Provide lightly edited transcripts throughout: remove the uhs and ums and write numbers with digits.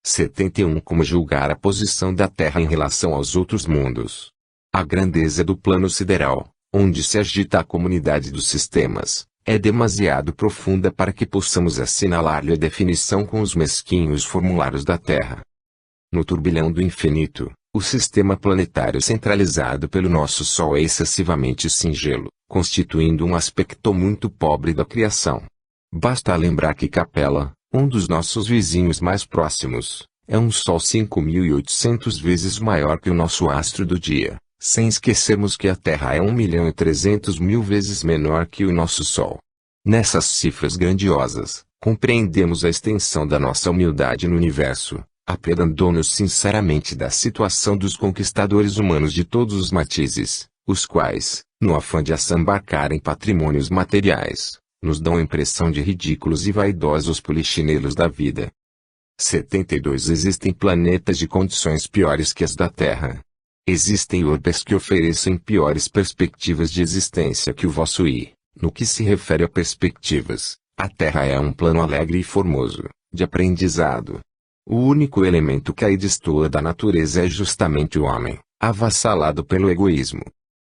71 Como julgar a posição da Terra em relação aos outros mundos. A grandeza do plano sideral, onde se agita a comunidade dos sistemas, é demasiado profunda para que possamos assinalar-lhe a definição com os mesquinhos formulários da Terra. No turbilhão do infinito, o sistema planetário centralizado pelo nosso Sol é excessivamente singelo, constituindo um aspecto muito pobre da criação. Basta lembrar que Capela, um dos nossos vizinhos mais próximos, é um Sol 5.800 vezes maior que o nosso astro do dia, sem esquecermos que a Terra é 1.300.000 vezes menor que o nosso Sol. Nessas cifras grandiosas, compreendemos a extensão da nossa humildade no universo, apredando-nos sinceramente da situação dos conquistadores humanos de todos os matizes, os quais, no afã de assambarcarem patrimônios materiais, nos dão a impressão de ridículos e vaidosos polichinelos da vida. 72 Existem planetas de condições piores que as da Terra. Existem orbes que oferecem piores perspectivas de existência que o vosso I. No que se refere a perspectivas, a Terra é um plano alegre e formoso, de aprendizado. O único elemento que aí destoa da natureza é justamente o homem, avassalado pelo egoísmo.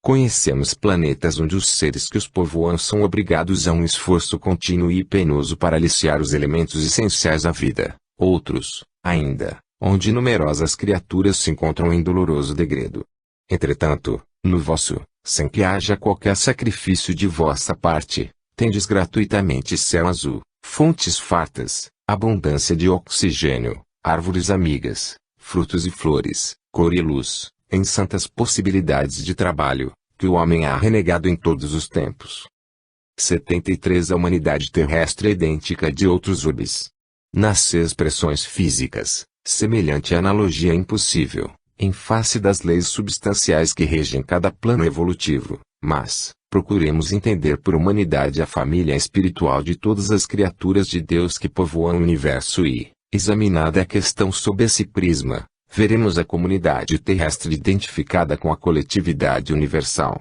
Conhecemos planetas onde os seres que os povoam são obrigados a um esforço contínuo e penoso para aliciar os elementos essenciais à vida. Outros, ainda, onde numerosas criaturas se encontram em doloroso degredo. Entretanto, no vosso, sem que haja qualquer sacrifício de vossa parte, tendes gratuitamente céu azul, fontes fartas, abundância de oxigênio, árvores amigas, frutos e flores, cor e luz, em santas possibilidades de trabalho, que o homem há renegado em todos os tempos. 73 A humanidade terrestre é idêntica de outros urbes. Nas expressões físicas, semelhante analogia é impossível, em face das leis substanciais que regem cada plano evolutivo, mas, procuremos entender por humanidade a família espiritual de todas as criaturas de Deus que povoam o universo e, examinada a questão sob esse prisma, veremos a comunidade terrestre identificada com a coletividade universal.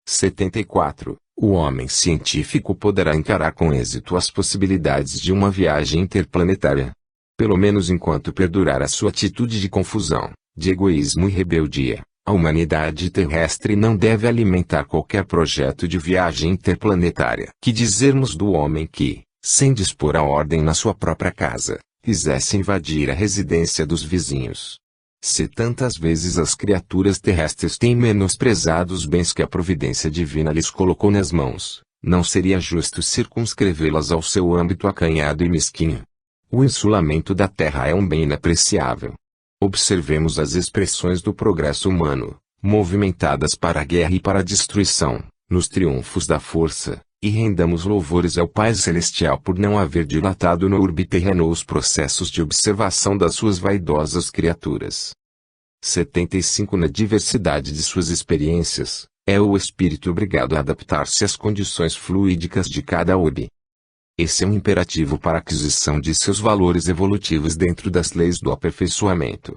74. O homem científico poderá encarar com êxito as possibilidades de uma viagem interplanetária. Pelo menos enquanto perdurar a sua atitude de confusão, de egoísmo e rebeldia, a humanidade terrestre não deve alimentar qualquer projeto de viagem interplanetária. Que dizermos do homem que, sem dispor a ordem na sua própria casa, quisesse invadir a residência dos vizinhos? Se tantas vezes as criaturas terrestres têm menosprezado os bens que a providência divina lhes colocou nas mãos, não seria justo circunscrevê-las ao seu âmbito acanhado e mesquinho. O insulamento da Terra é um bem inapreciável. Observemos as expressões do progresso humano, movimentadas para a guerra e para a destruição, nos triunfos da força, e rendamos louvores ao Pai Celestial por não haver dilatado no urbe terreno os processos de observação das suas vaidosas criaturas. 75 Na diversidade de suas experiências, é o espírito obrigado a adaptar-se às condições fluídicas de cada urbe. Esse é um imperativo para a aquisição de seus valores evolutivos dentro das leis do aperfeiçoamento.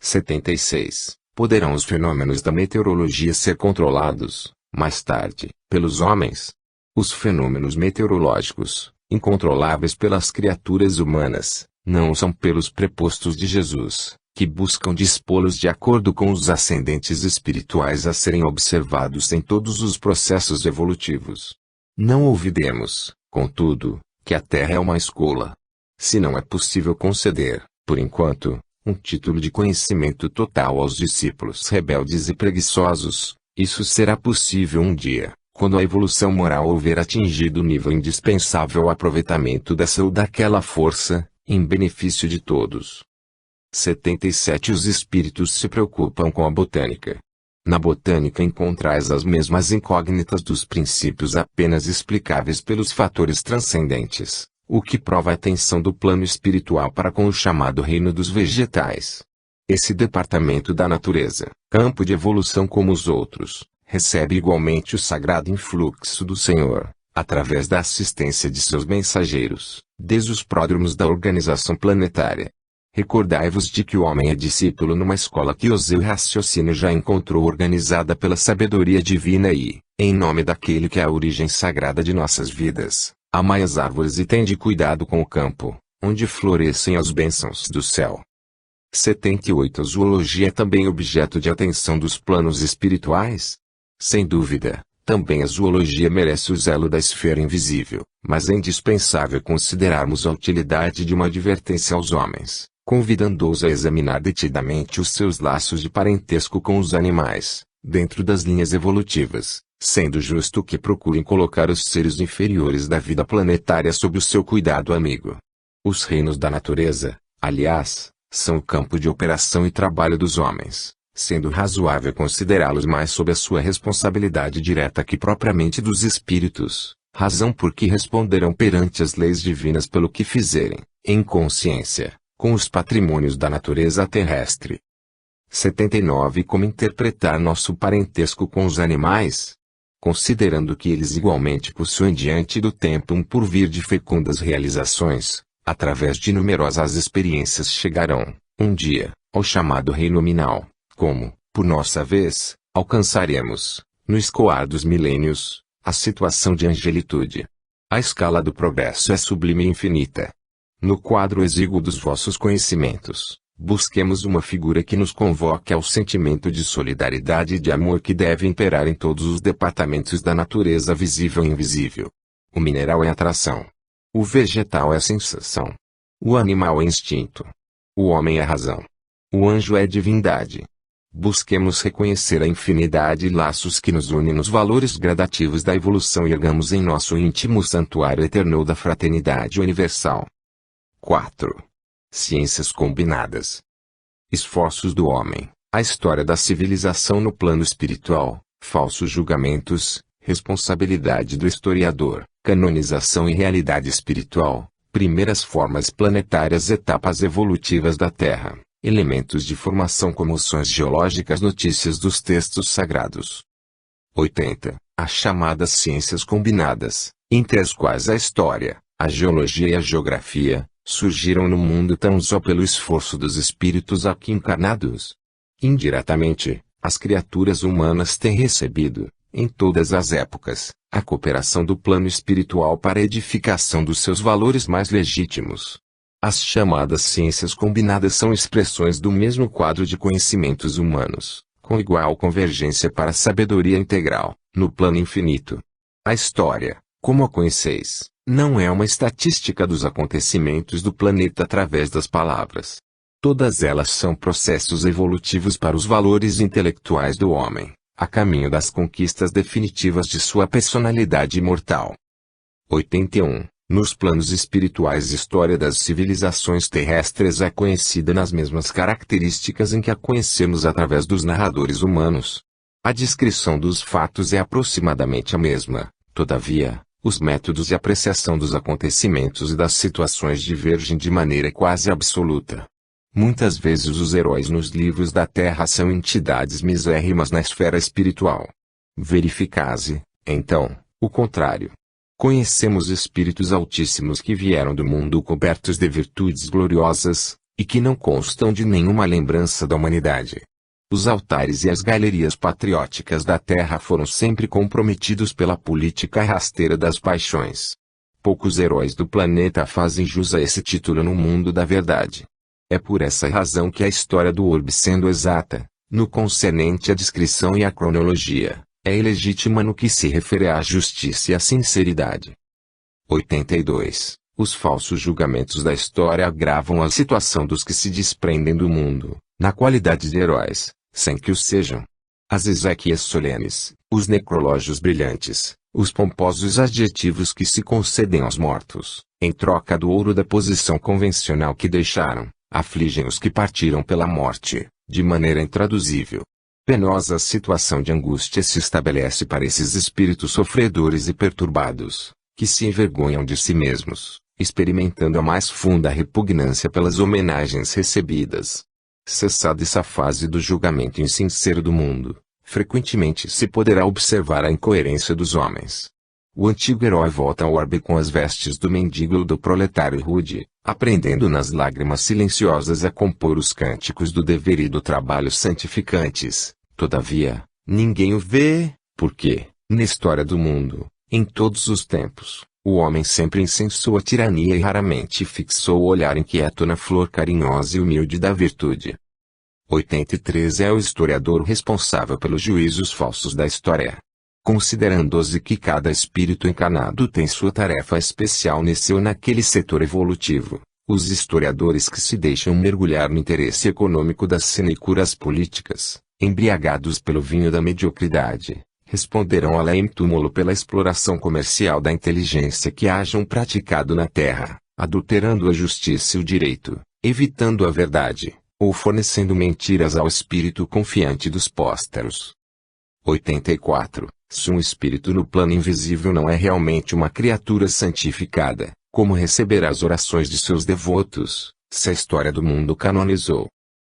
76 Poderão os fenômenos da meteorologia ser controlados, mais tarde, pelos homens? Os fenômenos meteorológicos, incontroláveis pelas criaturas humanas, não são pelos prepostos de Jesus, que buscam dispô-los de acordo com os ascendentes espirituais a serem observados em todos os processos evolutivos. Não olvidemos, contudo, que a Terra é uma escola. Se não é possível conceder, por enquanto, um título de conhecimento total aos discípulos rebeldes e preguiçosos, isso será possível um dia, quando a evolução moral houver atingido o nível indispensável ao aproveitamento dessa ou daquela força, em benefício de todos. 77 Os espíritos se preocupam com a botânica. Na botânica encontrais as mesmas incógnitas dos princípios apenas explicáveis pelos fatores transcendentes, o que prova a atenção do plano espiritual para com o chamado reino dos vegetais. Esse departamento da natureza, campo de evolução como os outros, recebe igualmente o sagrado influxo do Senhor, através da assistência de seus mensageiros, desde os pródromos da organização planetária. Recordai-vos de que o homem é discípulo numa escola que o seu raciocínio já encontrou organizada pela sabedoria divina e, em nome daquele que é a origem sagrada de nossas vidas, amai as árvores e tende cuidado com o campo, onde florescem as bênçãos do céu. 78. A zoologia é também objeto de atenção dos planos espirituais? Sem dúvida, também a zoologia merece o zelo da esfera invisível, mas é indispensável considerarmos a utilidade de uma advertência aos homens, convidando-os a examinar detidamente os seus laços de parentesco com os animais, dentro das linhas evolutivas, sendo justo que procurem colocar os seres inferiores da vida planetária sob o seu cuidado amigo. Os reinos da natureza, aliás, são o campo de operação e trabalho dos homens, sendo razoável considerá-los mais sob a sua responsabilidade direta que propriamente dos espíritos, razão por que responderão perante as leis divinas pelo que fizerem, em consciência, com os patrimônios da natureza terrestre. 79. Como interpretar nosso parentesco com os animais? Considerando que eles igualmente possuem diante do tempo um porvir de fecundas realizações, através de numerosas experiências chegarão, um dia, ao chamado reino nominal, como, por nossa vez, alcançaremos, no escoar dos milênios, a situação de angelitude. A escala do progresso é sublime e infinita. No quadro exíguo dos vossos conhecimentos, busquemos uma figura que nos convoque ao sentimento de solidariedade e de amor que deve imperar em todos os departamentos da natureza visível e invisível. O mineral é atração. O vegetal é sensação. O animal é instinto. O homem é razão. O anjo é divindade. Busquemos reconhecer a infinidade de laços que nos unem nos valores gradativos da evolução e ergamos em nosso íntimo santuário eterno da fraternidade universal. 4. Ciências combinadas. Esforços do homem, a história da civilização no plano espiritual, falsos julgamentos, responsabilidade do historiador, canonização e realidade espiritual, primeiras formas planetárias, etapas evolutivas da Terra, elementos de formação, comoções geológicas, notícias dos textos sagrados. 80. As chamadas ciências combinadas, entre as quais a história, a geologia e a geografia, surgiram no mundo tão só pelo esforço dos espíritos aqui encarnados. Indiretamente, as criaturas humanas têm recebido, em todas as épocas, a cooperação do plano espiritual para a edificação dos seus valores mais legítimos. As chamadas ciências combinadas são expressões do mesmo quadro de conhecimentos humanos, com igual convergência para a sabedoria integral, no plano infinito. A história, como a conheceis, não é uma estatística dos acontecimentos do planeta através das palavras. Todas elas são processos evolutivos para os valores intelectuais do homem, a caminho das conquistas definitivas de sua personalidade imortal. 81. Nos planos espirituais, a história das civilizações terrestres é conhecida nas mesmas características em que a conhecemos através dos narradores humanos. A descrição dos fatos é aproximadamente a mesma, todavia, os métodos de apreciação dos acontecimentos e das situações divergem de maneira quase absoluta. Muitas vezes os heróis nos livros da Terra são entidades misérrimas na esfera espiritual. Verificase, então, o contrário. Conhecemos espíritos altíssimos que vieram do mundo cobertos de virtudes gloriosas, e que não constam de nenhuma lembrança da humanidade. Os altares e as galerias patrióticas da Terra foram sempre comprometidos pela política rasteira das paixões. Poucos heróis do planeta fazem jus a esse título no mundo da verdade. É por essa razão que a história do orbe, sendo exata, no concernente à descrição e à cronologia, é ilegítima no que se refere à justiça e à sinceridade. 82. Os falsos julgamentos da história agravam a situação dos que se desprendem do mundo, na qualidade de heróis, sem que o sejam. As exéquias solenes, os necrológios brilhantes, os pomposos adjetivos que se concedem aos mortos, em troca do ouro da posição convencional que deixaram, afligem os que partiram pela morte, de maneira intraduzível. Penosa situação de angústia se estabelece para esses espíritos sofredores e perturbados, que se envergonham de si mesmos, experimentando a mais funda repugnância pelas homenagens recebidas. Cessada essa fase do julgamento insincero do mundo, frequentemente se poderá observar a incoerência dos homens. O antigo herói volta ao orbe com as vestes do mendigo ou do proletário rude, aprendendo nas lágrimas silenciosas a compor os cânticos do dever e do trabalho santificantes. Todavia, ninguém o vê, porque, na história do mundo, em todos os tempos, O homem sempre incensou a tirania e raramente fixou o olhar inquieto na flor carinhosa e humilde da virtude. 83 é o historiador responsável pelos juízos falsos da história. Considerando-se que cada espírito encarnado tem sua tarefa especial nesse ou naquele setor evolutivo, os historiadores que se deixam mergulhar no interesse econômico das sinecuras políticas, embriagados pelo vinho da mediocridade, responderão além em túmulo pela exploração comercial da inteligência que hajam praticado na terra, adulterando a justiça e o direito, evitando a verdade, ou fornecendo mentiras ao espírito confiante dos pósteros. 84. Se um espírito no plano invisível não é realmente uma criatura santificada, como receberá as orações de seus devotos, se a história do mundo canonizou?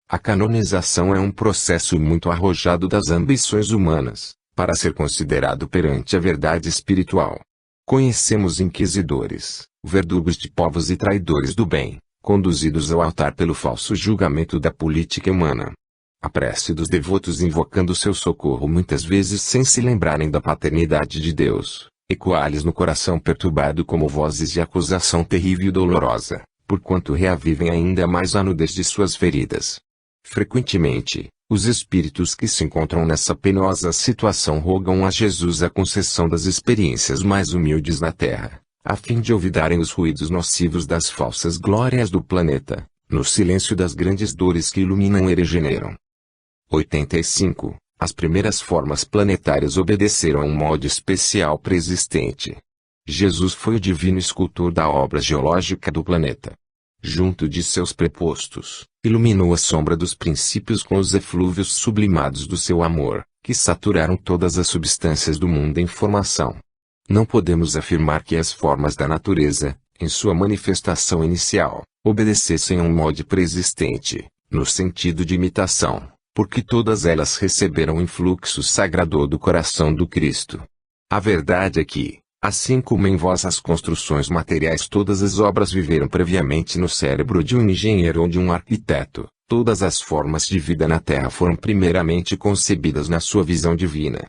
A canonização é um processo muito arrojado das ambições humanas, para ser considerado perante a verdade espiritual. Conhecemos inquisidores, verdugos de povos e traidores do bem, conduzidos ao altar pelo falso julgamento da política humana. A prece dos devotos invocando seu socorro muitas vezes sem se lembrarem da paternidade de Deus, ecoa-lhes no coração perturbado como vozes de acusação terrível e dolorosa, porquanto reavivem ainda mais a nudez de suas feridas. Frequentemente, os espíritos que se encontram nessa penosa situação rogam a Jesus a concessão das experiências mais humildes na Terra, a fim de olvidarem os ruídos nocivos das falsas glórias do planeta, no silêncio das grandes dores que iluminam e regeneram. 85. As primeiras formas planetárias obedeceram a um molde especial preexistente. Jesus foi o divino escultor da obra geológica do planeta. Junto de seus prepostos, iluminou a sombra dos princípios com os eflúvios sublimados do seu amor, que saturaram todas as substâncias do mundo em formação. Não podemos afirmar que as formas da natureza, em sua manifestação inicial, obedecessem a um molde preexistente, no sentido de imitação, porque todas elas receberam o influxo sagrado do coração do Cristo. A verdade é que, assim como em vossas construções materiais todas as obras viveram previamente no cérebro de um engenheiro ou de um arquiteto, todas as formas de vida na Terra foram primeiramente concebidas na sua visão divina.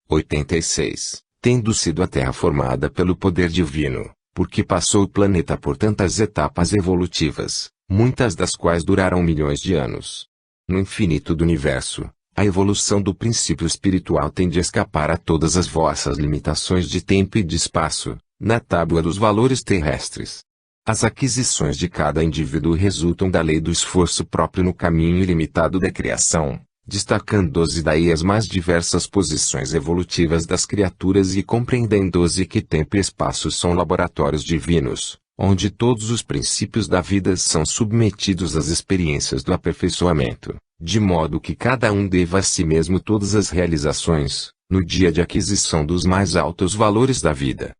86. Tendo sido a Terra formada pelo poder divino, porque passou o planeta por tantas etapas evolutivas, muitas das quais duraram milhões de anos. No infinito do universo, a evolução do princípio espiritual tem de escapar a todas as vossas limitações de tempo e de espaço, na tábua dos valores terrestres. As aquisições de cada indivíduo resultam da lei do esforço próprio no caminho ilimitado da criação, destacando-se daí as mais diversas posições evolutivas das criaturas e compreendendo-se que tempo e espaço são laboratórios divinos, onde todos os princípios da vida são submetidos às experiências do aperfeiçoamento, de modo que cada um deva a si mesmo todas as realizações, no dia de aquisição dos mais altos valores da vida.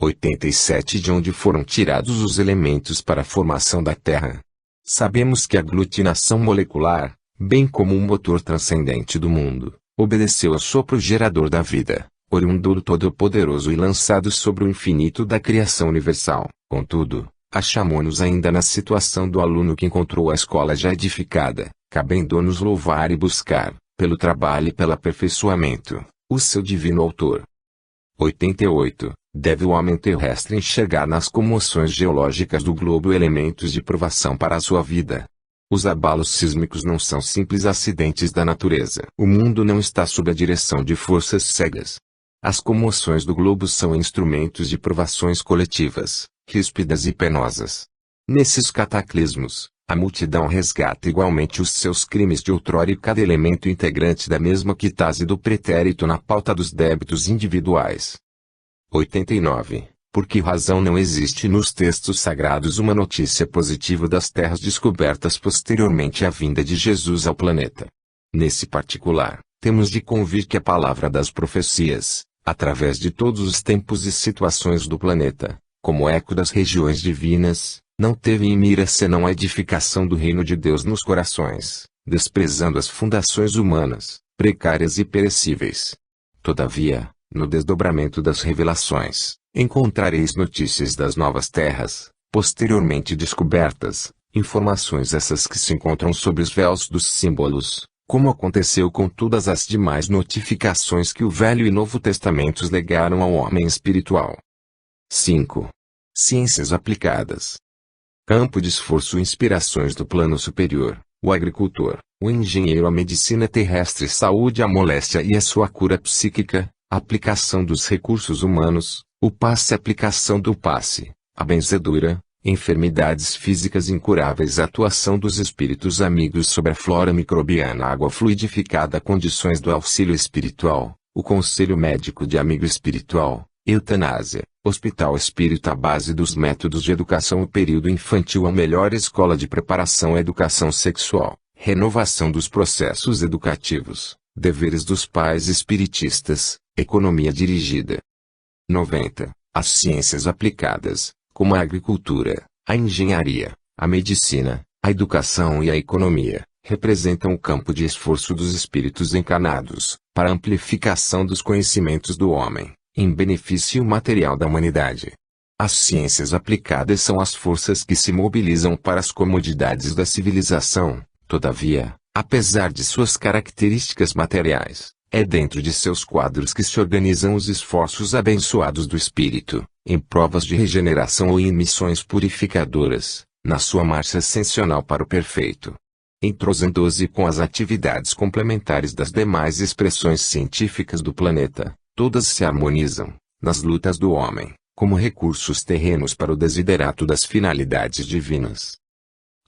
87. De onde foram tirados os elementos para a formação da Terra? Sabemos que a aglutinação molecular, bem como o motor transcendente do mundo, obedeceu ao sopro gerador da vida, oriundo do Todo-Poderoso e lançado sobre o infinito da criação universal. Contudo, achamo-nos ainda na situação do aluno que encontrou a escola já edificada, cabendo-nos louvar e buscar, pelo trabalho e pelo aperfeiçoamento, o seu divino autor. 88. Deve o homem terrestre enxergar nas comoções geológicas do globo elementos de provação para a sua vida. Os abalos sísmicos não são simples acidentes da natureza. O mundo não está sob a direção de forças cegas. As comoções do globo são instrumentos de provações coletivas, ríspidas e penosas. Nesses cataclismos, a multidão resgata igualmente os seus crimes de outrora e cada elemento integrante da mesma quitase do pretérito na pauta dos débitos individuais. 89. Por que razão não existe nos textos sagrados uma notícia positiva das terras descobertas posteriormente à vinda de Jesus ao planeta? Nesse particular, temos de convir que a palavra das profecias, através de todos os tempos e situações do planeta, como eco das regiões divinas, não teve em mira senão a edificação do reino de Deus nos corações, desprezando as fundações humanas, precárias e perecíveis. Todavia, no desdobramento das revelações, encontrareis notícias das novas terras, posteriormente descobertas, informações essas que se encontram sob os véus dos símbolos, como aconteceu com todas as demais notificações que o Velho e Novo Testamentos legaram ao homem espiritual. 5. Ciências aplicadas. Campo de esforço e inspirações do plano superior: o agricultor, o engenheiro, a medicina terrestre, saúde, a moléstia e a sua cura psíquica, aplicação dos recursos humanos, o passe, aplicação do passe, a benzedura, enfermidades físicas incuráveis, atuação dos espíritos amigos sobre a flora microbiana, água fluidificada, condições do auxílio espiritual, o conselho médico de amigo espiritual, eutanásia, hospital espírita, a base dos métodos de educação, o período infantil, a melhor escola de preparação, a educação sexual, renovação dos processos educativos, deveres dos pais espiritistas, economia dirigida. 90. As ciências aplicadas, como a agricultura, a engenharia, a medicina, a educação e a economia, representam o campo de esforço dos espíritos encarnados, para a amplificação dos conhecimentos do homem, em benefício material da humanidade. As ciências aplicadas são as forças que se mobilizam para as comodidades da civilização. Todavia, apesar de suas características materiais, é dentro de seus quadros que se organizam os esforços abençoados do espírito, em provas de regeneração ou em missões purificadoras, na sua marcha ascensional para o perfeito. Entrosando-se com as atividades complementares das demais expressões científicas do planeta, todas se harmonizam, nas lutas do homem, como recursos terrenos para o desiderato das finalidades divinas.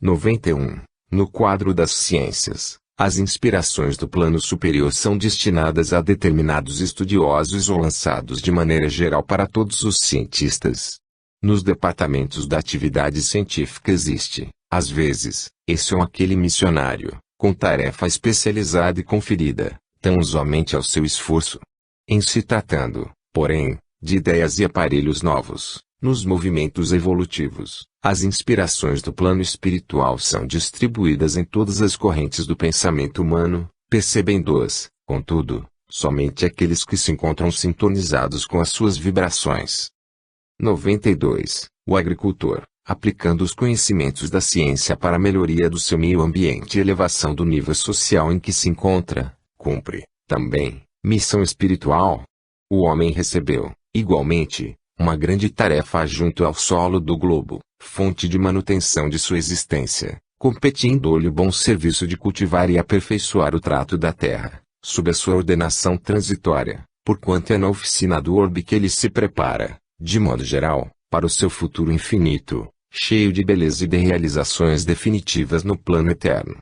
91. No quadro das ciências, as inspirações do plano superior são destinadas a determinados estudiosos ou lançados de maneira geral para todos os cientistas. Nos departamentos da atividade científica existe, às vezes, esse ou aquele missionário, com tarefa especializada e conferida, tão somente ao seu esforço. Em se tratando, porém, de ideias e aparelhos novos, nos movimentos evolutivos, as inspirações do plano espiritual são distribuídas em todas as correntes do pensamento humano, percebendo-as, contudo, somente aqueles que se encontram sintonizados com as suas vibrações. 92. O agricultor, aplicando os conhecimentos da ciência para a melhoria do seu meio ambiente e elevação do nível social em que se encontra, cumpre, também, missão espiritual. O homem recebeu, igualmente, uma grande tarefa junto ao solo do globo, fonte de manutenção de sua existência, competindo-lhe o bom serviço de cultivar e aperfeiçoar o trato da terra, sob a sua ordenação transitória, porquanto é na oficina do orbe que ele se prepara, de modo geral, para o seu futuro infinito, cheio de beleza e de realizações definitivas no plano eterno.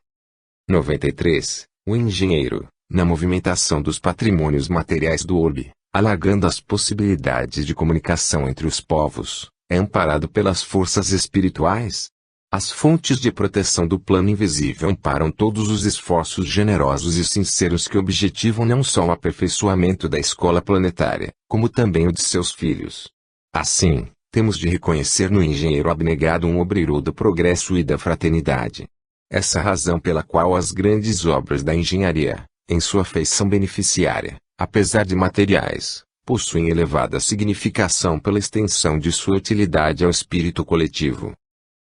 93. O engenheiro, na movimentação dos patrimônios materiais do orbe, alargando as possibilidades de comunicação entre os povos, é amparado pelas forças espirituais. As fontes de proteção do plano invisível amparam todos os esforços generosos e sinceros que objetivam não só o aperfeiçoamento da escola planetária, como também o de seus filhos. Assim, temos de reconhecer no engenheiro abnegado um obreiro do progresso e da fraternidade. Essa razão pela qual as grandes obras da engenharia, em sua feição beneficiária, apesar de materiais, possuem elevada significação pela extensão de sua utilidade ao espírito coletivo.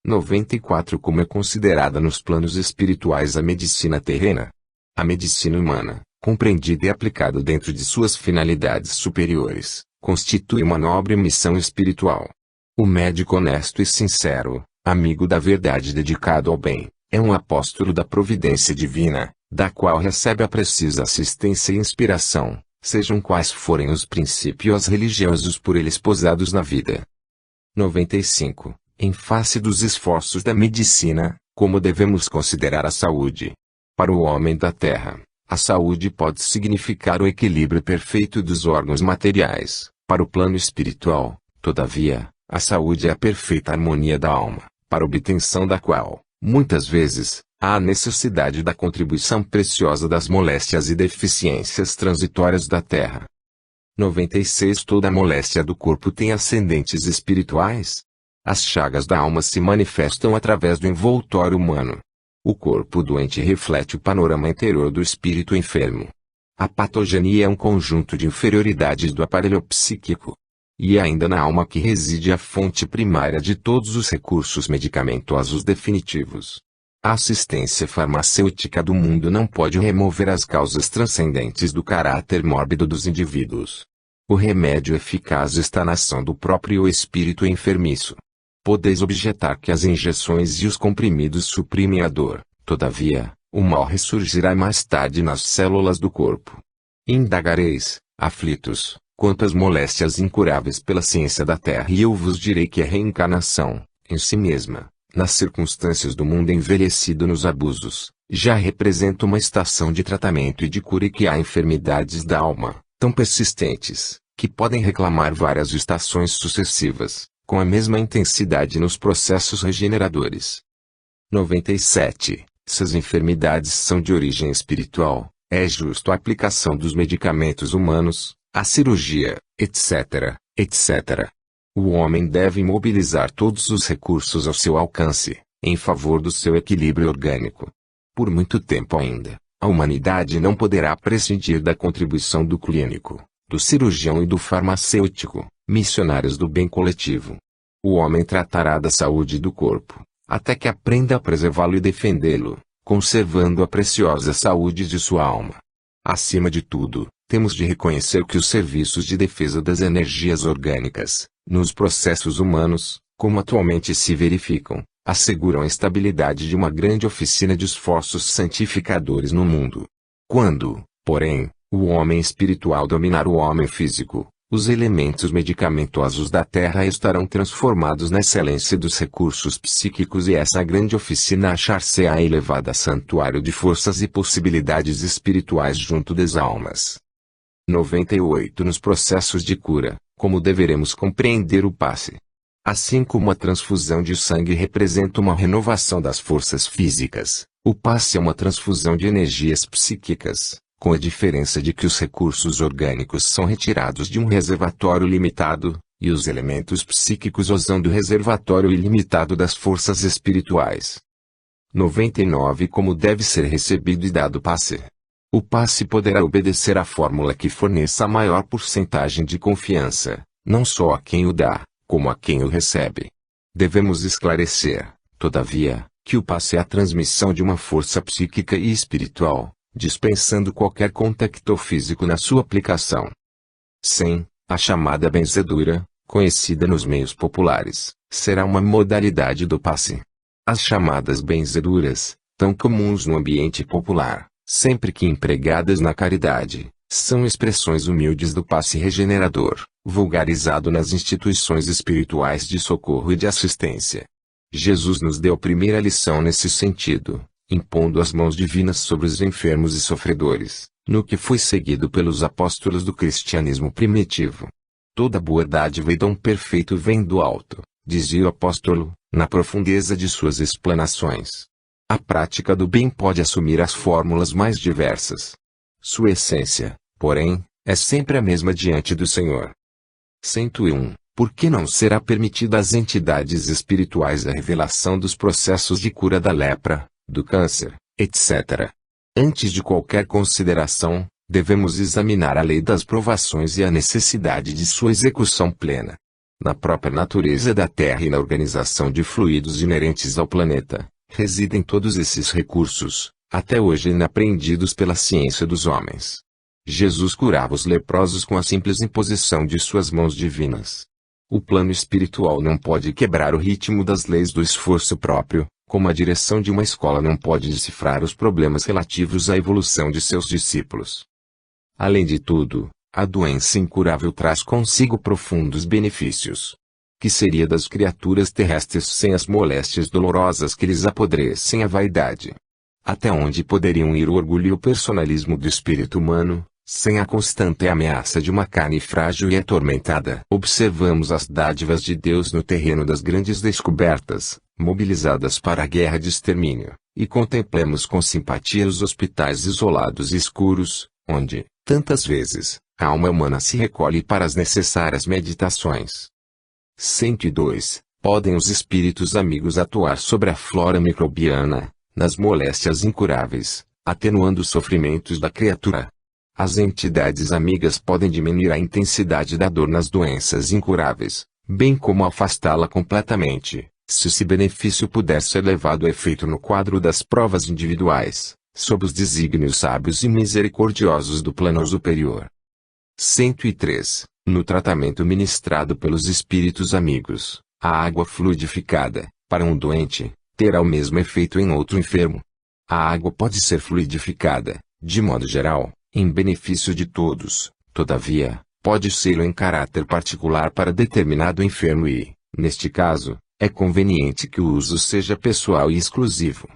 94. Como é considerada nos planos espirituais a medicina terrena? A medicina humana, compreendida e aplicada dentro de suas finalidades superiores, constitui uma nobre missão espiritual. O médico honesto e sincero, amigo da verdade dedicado ao bem, é um apóstolo da providência divina, da qual recebe a precisa assistência e inspiração, sejam quais forem os princípios religiosos por ele esposados na vida. 95. Em face dos esforços da medicina, como devemos considerar a saúde? Para o homem da terra, a saúde pode significar o equilíbrio perfeito dos órgãos materiais. Para o plano espiritual, todavia, a saúde é a perfeita harmonia da alma, para a obtenção da qual, muitas vezes, há a necessidade da contribuição preciosa das moléstias e deficiências transitórias da terra. 96. Toda a moléstia do corpo tem ascendentes espirituais? As chagas da alma se manifestam através do envoltório humano. O corpo doente reflete o panorama interior do espírito enfermo. A patogenia é um conjunto de inferioridades do aparelho psíquico. E ainda na alma que reside a fonte primária de todos os recursos medicamentosos definitivos. A assistência farmacêutica do mundo não pode remover as causas transcendentes do caráter mórbido dos indivíduos. O remédio eficaz está na ação do próprio espírito enfermiço. Podeis objetar que as injeções e os comprimidos suprimem a dor, todavia, o mal ressurgirá mais tarde nas células do corpo. Indagareis, aflitos, quanto às moléstias incuráveis pela ciência da terra, e eu vos direi que a reencarnação, em si mesma, nas circunstâncias do mundo envelhecido nos abusos, já representa uma estação de tratamento e de cura, e que há enfermidades da alma, tão persistentes, que podem reclamar várias estações sucessivas, com a mesma intensidade nos processos regeneradores. 97. Se as enfermidades são de origem espiritual, é justo a aplicação dos medicamentos humanos, a cirurgia, etc., etc. O homem deve mobilizar todos os recursos ao seu alcance, em favor do seu equilíbrio orgânico. Por muito tempo ainda, a humanidade não poderá prescindir da contribuição do clínico, do cirurgião e do farmacêutico, missionários do bem coletivo. O homem tratará da saúde do corpo, até que aprenda a preservá-lo e defendê-lo, conservando a preciosa saúde de sua alma. Acima de tudo, temos de reconhecer que os serviços de defesa das energias orgânicas, nos processos humanos, como atualmente se verificam, asseguram a estabilidade de uma grande oficina de esforços santificadores no mundo. Quando, porém, o homem espiritual dominar o homem físico, os elementos medicamentosos da terra estarão transformados na excelência dos recursos psíquicos, e essa grande oficina achar-se-á elevada a santuário de forças e possibilidades espirituais junto das almas. 98. Nos processos de cura, como deveremos compreender o passe? Assim como a transfusão de sangue representa uma renovação das forças físicas, o passe é uma transfusão de energias psíquicas, com a diferença de que os recursos orgânicos são retirados de um reservatório limitado, e os elementos psíquicos usam do reservatório ilimitado das forças espirituais. 99. Como deve ser recebido e dado o passe? O passe poderá obedecer à fórmula que forneça a maior porcentagem de confiança, não só a quem o dá, como a quem o recebe. Devemos esclarecer, todavia, que o passe é a transmissão de uma força psíquica e espiritual, dispensando qualquer contacto físico na sua aplicação. 100. A chamada benzedura, conhecida nos meios populares, será uma modalidade do passe. As chamadas benzeduras, tão comuns no ambiente popular, sempre que empregadas na caridade, são expressões humildes do passe regenerador, vulgarizado nas instituições espirituais de socorro e de assistência. Jesus nos deu a primeira lição nesse sentido, impondo as mãos divinas sobre os enfermos e sofredores, no que foi seguido pelos apóstolos do cristianismo primitivo. Toda boa dádiva e dom perfeito vem do alto, dizia o apóstolo, na profundeza de suas explanações. A prática do bem pode assumir as fórmulas mais diversas. Sua essência, porém, é sempre a mesma diante do Senhor. 101. Por que não será permitida às entidades espirituais a revelação dos processos de cura da lepra, do câncer, etc. Antes de qualquer consideração, devemos examinar a lei das provações e a necessidade de sua execução plena. Na própria natureza da Terra e na organização de fluidos inerentes ao planeta, residem todos esses recursos, até hoje inaprendidos pela ciência dos homens. Jesus curava os leprosos com a simples imposição de suas mãos divinas. O plano espiritual não pode quebrar o ritmo das leis do esforço próprio, como a direção de uma escola não pode decifrar os problemas relativos à evolução de seus discípulos. Além de tudo, a doença incurável traz consigo profundos benefícios. Que seria das criaturas terrestres sem as moléstias dolorosas que lhes apodrecem a vaidade? Até onde poderiam ir o orgulho e o personalismo do espírito humano, sem a constante ameaça de uma carne frágil e atormentada? Observamos as dádivas de Deus no terreno das grandes descobertas, mobilizadas para a guerra de extermínio, e contemplemos com simpatia os hospitais isolados e escuros, onde, tantas vezes, a alma humana se recolhe para as necessárias meditações. 102. Podem os espíritos amigos atuar sobre a flora microbiana, nas moléstias incuráveis, atenuando os sofrimentos da criatura. As entidades amigas podem diminuir a intensidade da dor nas doenças incuráveis, bem como afastá-la completamente, se esse benefício puder ser levado a efeito no quadro das provas individuais, sob os desígnios sábios e misericordiosos do plano superior. 103. No tratamento ministrado pelos espíritos amigos, a água fluidificada, para um doente, terá o mesmo efeito em outro enfermo. A água pode ser fluidificada, de modo geral, em benefício de todos, todavia, pode ser em caráter particular para determinado enfermo e, neste caso, é conveniente que o uso seja pessoal e exclusivo.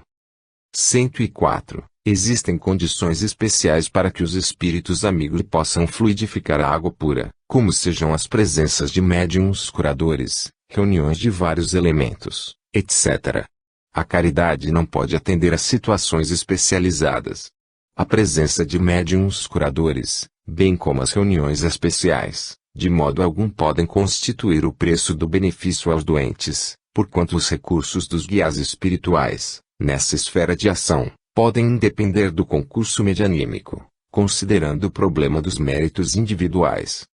104. Existem condições especiais para que os espíritos amigos possam fluidificar a água pura, como sejam as presenças de médiuns curadores, reuniões de vários elementos, etc. A caridade não pode atender a situações especializadas. A presença de médiuns curadores, bem como as reuniões especiais, de modo algum podem constituir o preço do benefício aos doentes, porquanto os recursos dos guias espirituais, nessa esfera de ação, podem independer do concurso medianímico, considerando o problema dos méritos individuais.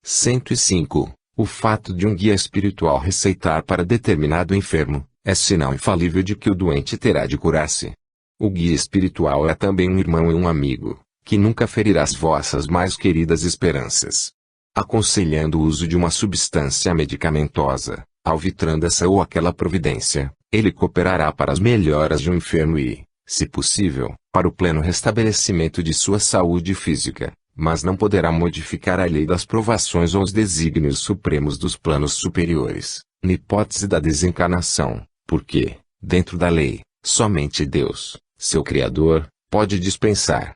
105. O fato de um guia espiritual receitar para determinado enfermo, é sinal infalível de que o doente terá de curar-se. O guia espiritual é também um irmão e um amigo, que nunca ferirá as vossas mais queridas esperanças. Aconselhando o uso de uma substância medicamentosa, alvitrando essa ou aquela providência, ele cooperará para as melhoras de um enfermo e, se possível, para o pleno restabelecimento de sua saúde física, mas não poderá modificar a lei das provações ou os desígnios supremos dos planos superiores, na hipótese da desencarnação, porque, dentro da lei, somente Deus, seu Criador, pode dispensar.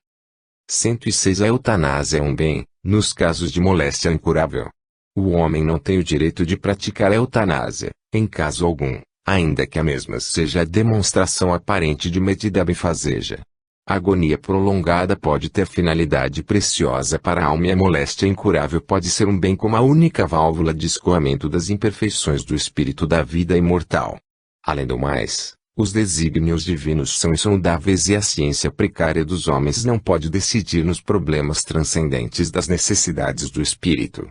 106. A eutanásia é um bem, nos casos de moléstia incurável. O homem não tem o direito de praticar a eutanásia, em caso algum, ainda que a mesma seja a demonstração aparente de medida benfazeja. A agonia prolongada pode ter finalidade preciosa para a alma e a moléstia incurável pode ser um bem como a única válvula de escoamento das imperfeições do espírito da vida imortal. Além do mais, os desígnios divinos são insondáveis e a ciência precária dos homens não pode decidir nos problemas transcendentes das necessidades do espírito.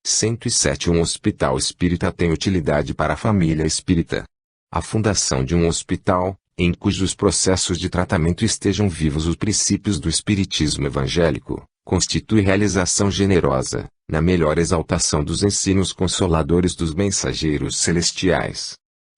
107. Um hospital espírita tem utilidade para a família espírita. A fundação de um hospital, em cujos processos de tratamento estejam vivos os princípios do espiritismo evangélico, constitui realização generosa, na melhor exaltação dos ensinos consoladores dos mensageiros celestiais.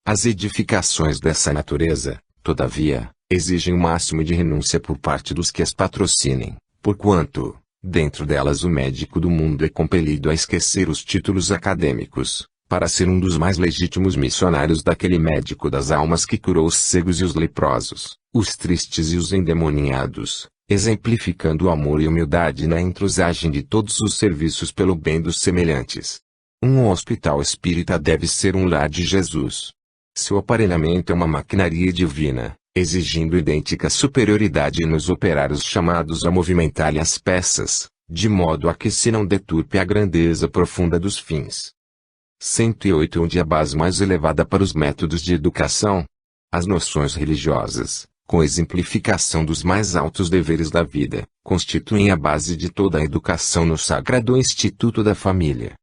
As edificações dessa natureza, todavia, exigem o máximo de renúncia por parte dos que as patrocinem, porquanto, dentro delas o médico do mundo é compelido a esquecer os títulos acadêmicos, para ser um dos mais legítimos missionários daquele médico das almas que curou os cegos e os leprosos, os tristes e os endemoniados, exemplificando o amor e humildade na entrosagem de todos os serviços pelo bem dos semelhantes. Um hospital espírita deve ser um lar de Jesus. Seu aparelhamento é uma maquinaria divina, exigindo idêntica superioridade nos operários chamados a movimentar-lhe as peças, de modo a que se não deturpe a grandeza profunda dos fins. 108. Onde a base mais elevada para os métodos de educação. As noções religiosas, com exemplificação dos mais altos deveres da vida, constituem a base de toda a educação no sagrado Instituto da Família.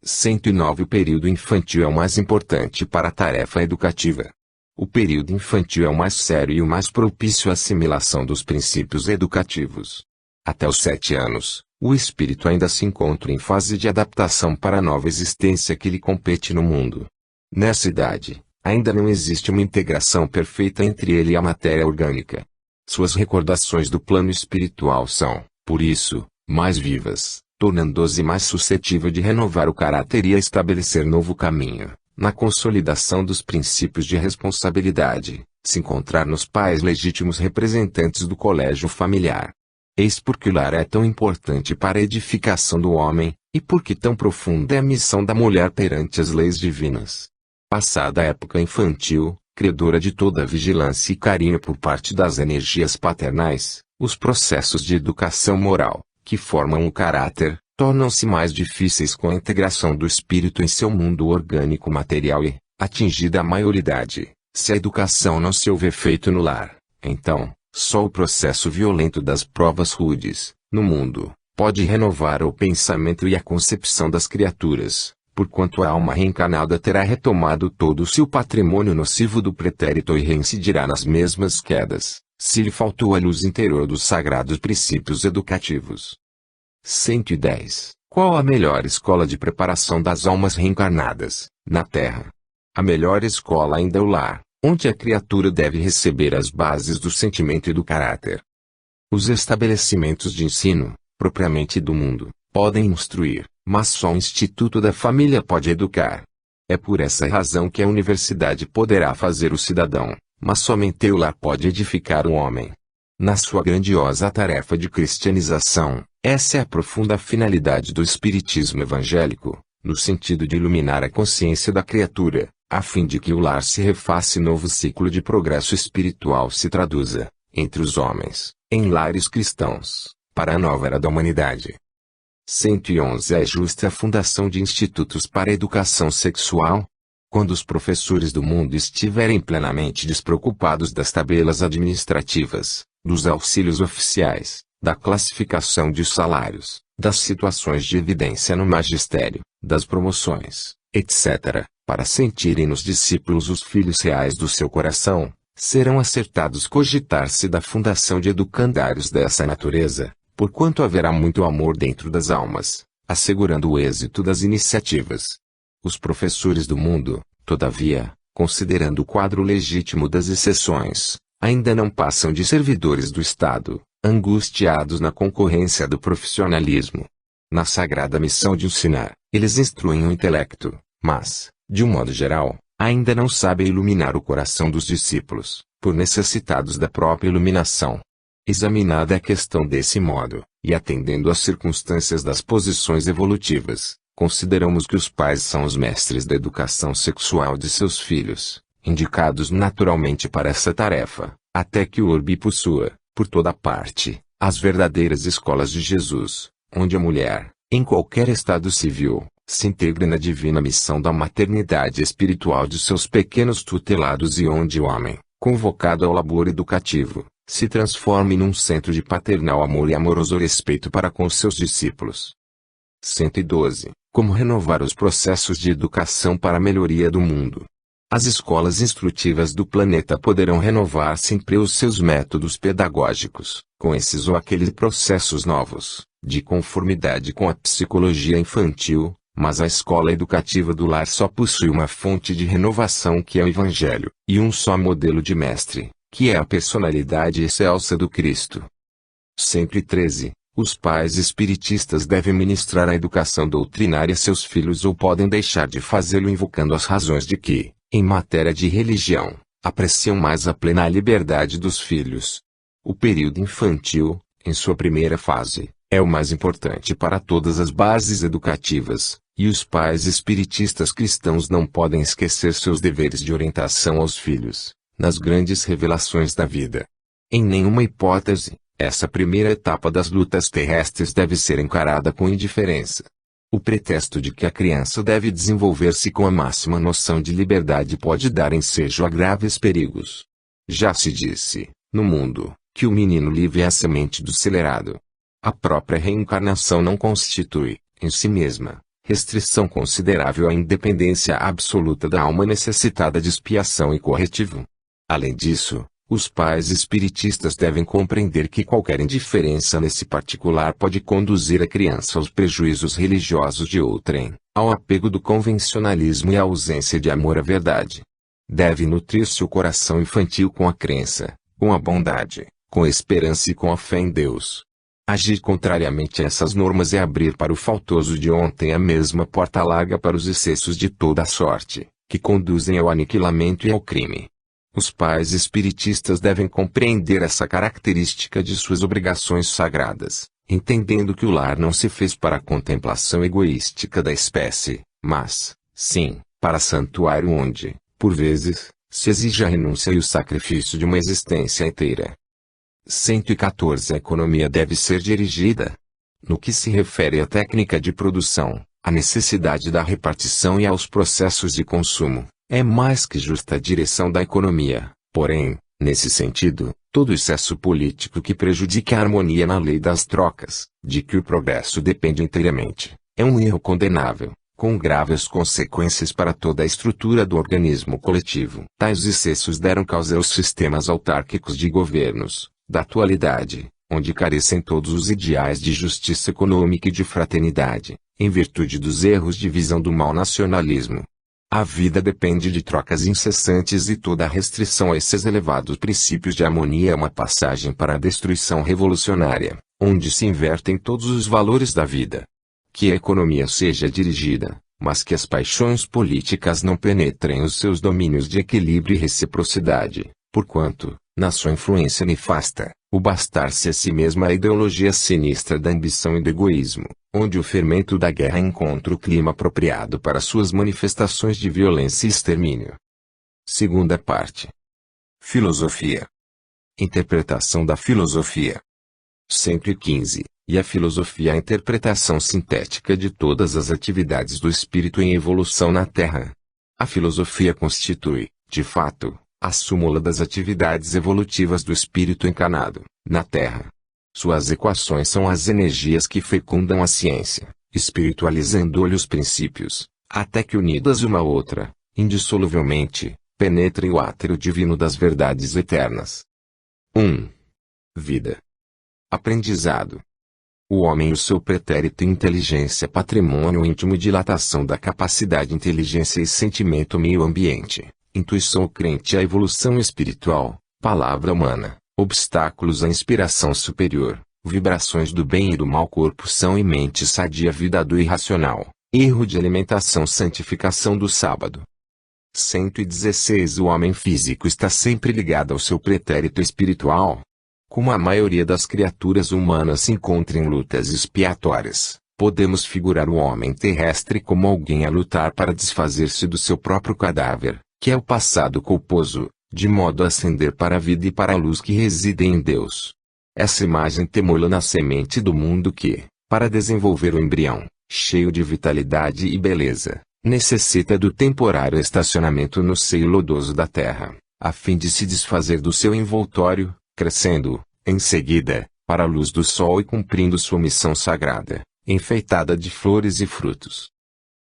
109. O período infantil é o mais importante para a tarefa educativa. O período infantil é o mais sério e o mais propício à assimilação dos princípios educativos. Até os 7 anos, o espírito ainda se encontra em fase de adaptação para a nova existência que lhe compete no mundo. Nessa idade, ainda não existe uma integração perfeita entre ele e a matéria orgânica. Suas recordações do plano espiritual são, por isso, mais vivas, tornando-se mais suscetível de renovar o caráter e a estabelecer novo caminho, na consolidação dos princípios de responsabilidade, se encontrar nos pais legítimos representantes do colégio familiar. Eis porque o lar é tão importante para a edificação do homem, e porque tão profunda é a missão da mulher perante as leis divinas. Passada a época infantil, credora de toda vigilância e carinho por parte das energias paternais, os processos de educação moral, que formam o caráter, tornam-se mais difíceis com a integração do espírito em seu mundo orgânico material e, atingida a maioridade, se a educação não se houver feito no lar, então, só o processo violento das provas rudes, no mundo, pode renovar o pensamento e a concepção das criaturas, porquanto a alma reencarnada terá retomado todo o seu patrimônio nocivo do pretérito e reincidirá nas mesmas quedas, se lhe faltou a luz interior dos sagrados princípios educativos. 110. Qual a melhor escola de preparação das almas reencarnadas, na Terra? A melhor escola ainda é o lar, onde a criatura deve receber as bases do sentimento e do caráter. Os estabelecimentos de ensino, propriamente do mundo, podem instruir, mas só o Instituto da Família pode educar. É por essa razão que a universidade poderá fazer o cidadão, mas somente o lar pode edificar o homem. Na sua grandiosa tarefa de cristianização, essa é a profunda finalidade do espiritismo evangélico, no sentido de iluminar a consciência da criatura, a fim de que o lar se refaça e novo ciclo de progresso espiritual se traduza, entre os homens, em lares cristãos, para a nova era da humanidade. 111 É justa a fundação de institutos para a educação sexual? Quando os professores do mundo estiverem plenamente despreocupados das tabelas administrativas, dos auxílios oficiais, da classificação de salários, das situações de evidência no magistério, das promoções, etc., para sentirem nos discípulos os filhos reais do seu coração, serão acertados cogitar-se da fundação de educandários dessa natureza, porquanto haverá muito amor dentro das almas, assegurando o êxito das iniciativas. Os professores do mundo, todavia, considerando o quadro legítimo das exceções, ainda não passam de servidores do Estado, angustiados na concorrência do profissionalismo. Na sagrada missão de ensinar, eles instruem o intelecto, mas, de um modo geral, ainda não sabem iluminar o coração dos discípulos, por necessitados da própria iluminação. Examinada a questão desse modo, e atendendo às circunstâncias das posições evolutivas, consideramos que os pais são os mestres da educação sexual de seus filhos, indicados naturalmente para essa tarefa, até que o orbe possua, por toda parte, as verdadeiras escolas de Jesus, onde a mulher, em qualquer estado civil, se integre na divina missão da maternidade espiritual de seus pequenos tutelados e onde o homem, convocado ao labor educativo, se transforme num centro de paternal amor e amoroso respeito para com seus discípulos. 112. Como renovar os processos de educação para a melhoria do mundo? As escolas instrutivas do planeta poderão renovar sempre os seus métodos pedagógicos, com esses ou aqueles processos novos, de conformidade com a psicologia infantil, mas a escola educativa do lar só possui uma fonte de renovação que é o Evangelho, e um só modelo de mestre, que é a personalidade excelsa do Cristo. 113. Os pais espiritistas devem ministrar a educação doutrinária a seus filhos ou podem deixar de fazê-lo invocando as razões de que, em matéria de religião, apreciam mais a plena liberdade dos filhos. O período infantil, em sua primeira fase, é o mais importante para todas as bases educativas, e os pais espiritistas cristãos não podem esquecer seus deveres de orientação aos filhos, nas grandes revelações da vida. Em nenhuma hipótese, essa primeira etapa das lutas terrestres deve ser encarada com indiferença. O pretexto de que a criança deve desenvolver-se com a máxima noção de liberdade pode dar ensejo a graves perigos. Já se disse, no mundo, que o menino livre é a semente do celerado. A própria reencarnação não constitui, em si mesma, restrição considerável à independência absoluta da alma necessitada de expiação e corretivo. Além disso, os pais espiritistas devem compreender que qualquer indiferença nesse particular pode conduzir a criança aos prejuízos religiosos de outrem, ao apego do convencionalismo e à ausência de amor à verdade. Deve nutrir-se o coração infantil com a crença, com a bondade, com a esperança e com a fé em Deus. Agir contrariamente a essas normas é abrir para o faltoso de ontem a mesma porta larga para os excessos de toda a sorte, que conduzem ao aniquilamento e ao crime. Os pais espiritistas devem compreender essa característica de suas obrigações sagradas, entendendo que o lar não se fez para a contemplação egoística da espécie, mas, sim, para santuário onde, por vezes, se exige a renúncia e o sacrifício de uma existência inteira. 114 A economia deve ser dirigida. No que se refere à técnica de produção, à necessidade da repartição e aos processos de consumo, é mais que justa a direção da economia, porém, nesse sentido, todo excesso político que prejudique a harmonia na lei das trocas, de que o progresso depende inteiramente, é um erro condenável, com graves consequências para toda a estrutura do organismo coletivo. Tais excessos deram causa aos sistemas autárquicos de governos, da atualidade, onde carecem todos os ideais de justiça econômica e de fraternidade, em virtude dos erros de visão do mau nacionalismo. A vida depende de trocas incessantes e toda restrição a esses elevados princípios de harmonia é uma passagem para a destruição revolucionária, onde se invertem todos os valores da vida. Que a economia seja dirigida, mas que as paixões políticas não penetrem os seus domínios de equilíbrio e reciprocidade, porquanto, na sua influência nefasta, o bastar-se a si mesma a ideologia sinistra da ambição e do egoísmo, onde o fermento da guerra encontra o clima apropriado para suas manifestações de violência e extermínio. Segunda parte. Filosofia. Interpretação da filosofia. 115. E a filosofia é a interpretação sintética de todas as atividades do espírito em evolução na Terra. A filosofia constitui, de fato, a súmula das atividades evolutivas do espírito encarnado, na Terra. Suas equações são as energias que fecundam a ciência, espiritualizando-lhe os princípios, até que unidas uma à outra, indissoluvelmente, penetrem o átrio divino das verdades eternas. 1. Vida. Aprendizado. O homem e o seu pretérito inteligência patrimônio íntimo dilatação da capacidade inteligência e sentimento meio ambiente, intuição crente à evolução espiritual, palavra humana, obstáculos à inspiração superior, vibrações do bem e do mal corpo são e mente sadia vida do irracional, erro de alimentação santificação do sábado. 116 O homem físico está sempre ligado ao seu pretérito espiritual. Como a maioria das criaturas humanas se encontra em lutas expiatórias, podemos figurar o homem terrestre como alguém a lutar para desfazer-se do seu próprio cadáver, que é o passado culposo, de modo a ascender para a vida e para a luz que residem em Deus. Essa imagem temula na semente do mundo que, para desenvolver o embrião, cheio de vitalidade e beleza, necessita do temporário estacionamento no seio lodoso da terra, a fim de se desfazer do seu envoltório, crescendo, em seguida, para a luz do sol e cumprindo sua missão sagrada, enfeitada de flores e frutos.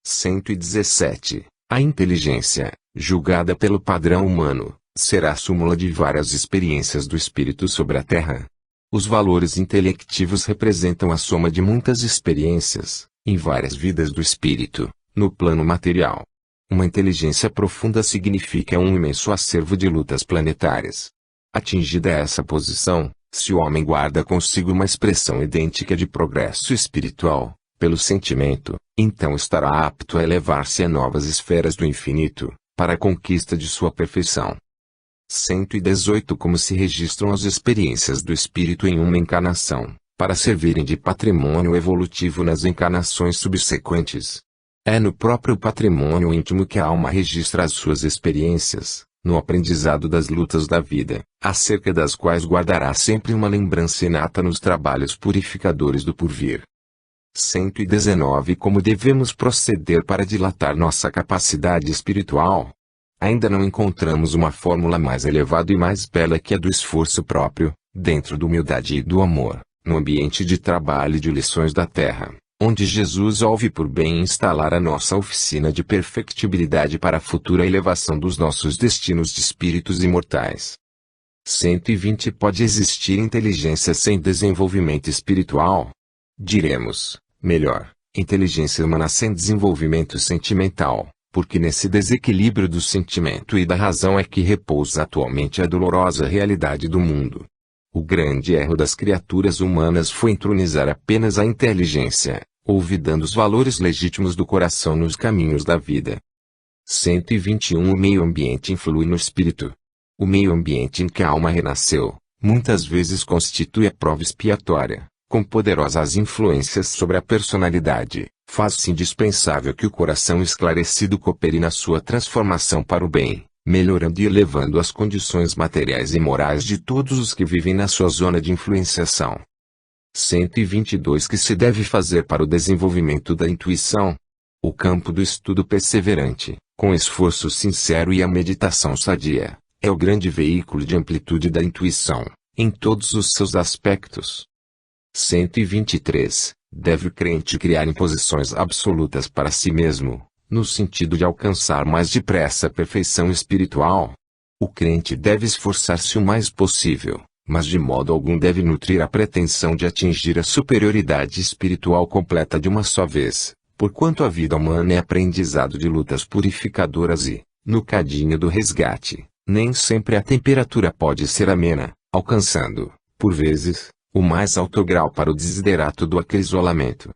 117. A inteligência, julgada pelo padrão humano, será a súmula de várias experiências do espírito sobre a Terra. Os valores intelectivos representam a soma de muitas experiências, em várias vidas do espírito, no plano material. Uma inteligência profunda significa um imenso acervo de lutas planetárias. Atingida essa posição, se o homem guarda consigo uma expressão idêntica de progresso espiritual, pelo sentimento, então estará apto a elevar-se a novas esferas do infinito, para a conquista de sua perfeição. 118 Como se registram as experiências do espírito em uma encarnação, para servirem de patrimônio evolutivo nas encarnações subsequentes. É no próprio patrimônio íntimo que a alma registra as suas experiências, no aprendizado das lutas da vida, acerca das quais guardará sempre uma lembrança inata nos trabalhos purificadores do porvir. 119 Como devemos proceder para dilatar nossa capacidade espiritual? Ainda não encontramos uma fórmula mais elevada e mais bela que a do esforço próprio, dentro da humildade e do amor, no ambiente de trabalho e de lições da terra, onde Jesus ouve por bem instalar a nossa oficina de perfectibilidade para a futura elevação dos nossos destinos de espíritos imortais. 120 Pode existir inteligência sem desenvolvimento espiritual? Diremos, melhor, inteligência humana sem desenvolvimento sentimental, porque nesse desequilíbrio do sentimento e da razão é que repousa atualmente a dolorosa realidade do mundo. O grande erro das criaturas humanas foi entronizar apenas a inteligência, olvidando os valores legítimos do coração nos caminhos da vida. 121 O meio ambiente influi no espírito. O meio ambiente em que a alma renasceu, muitas vezes constitui a prova expiatória, com poderosas influências sobre a personalidade. Faz-se indispensável que o coração esclarecido coopere na sua transformação para o bem, melhorando e elevando as condições materiais e morais de todos os que vivem na sua zona de influenciação. 122 Que se deve fazer para o desenvolvimento da intuição? O campo do estudo perseverante, com esforço sincero e a meditação sadia, é o grande veículo de amplitude da intuição, em todos os seus aspectos. 123 Deve o crente criar imposições absolutas para si mesmo, no sentido de alcançar mais depressa a perfeição espiritual. O crente deve esforçar-se o mais possível, mas de modo algum deve nutrir a pretensão de atingir a superioridade espiritual completa de uma só vez, porquanto a vida humana é aprendizado de lutas purificadoras e, no cadinho do resgate, nem sempre a temperatura pode ser amena, alcançando, por vezes, o mais alto grau para o desiderato do acrisolamento.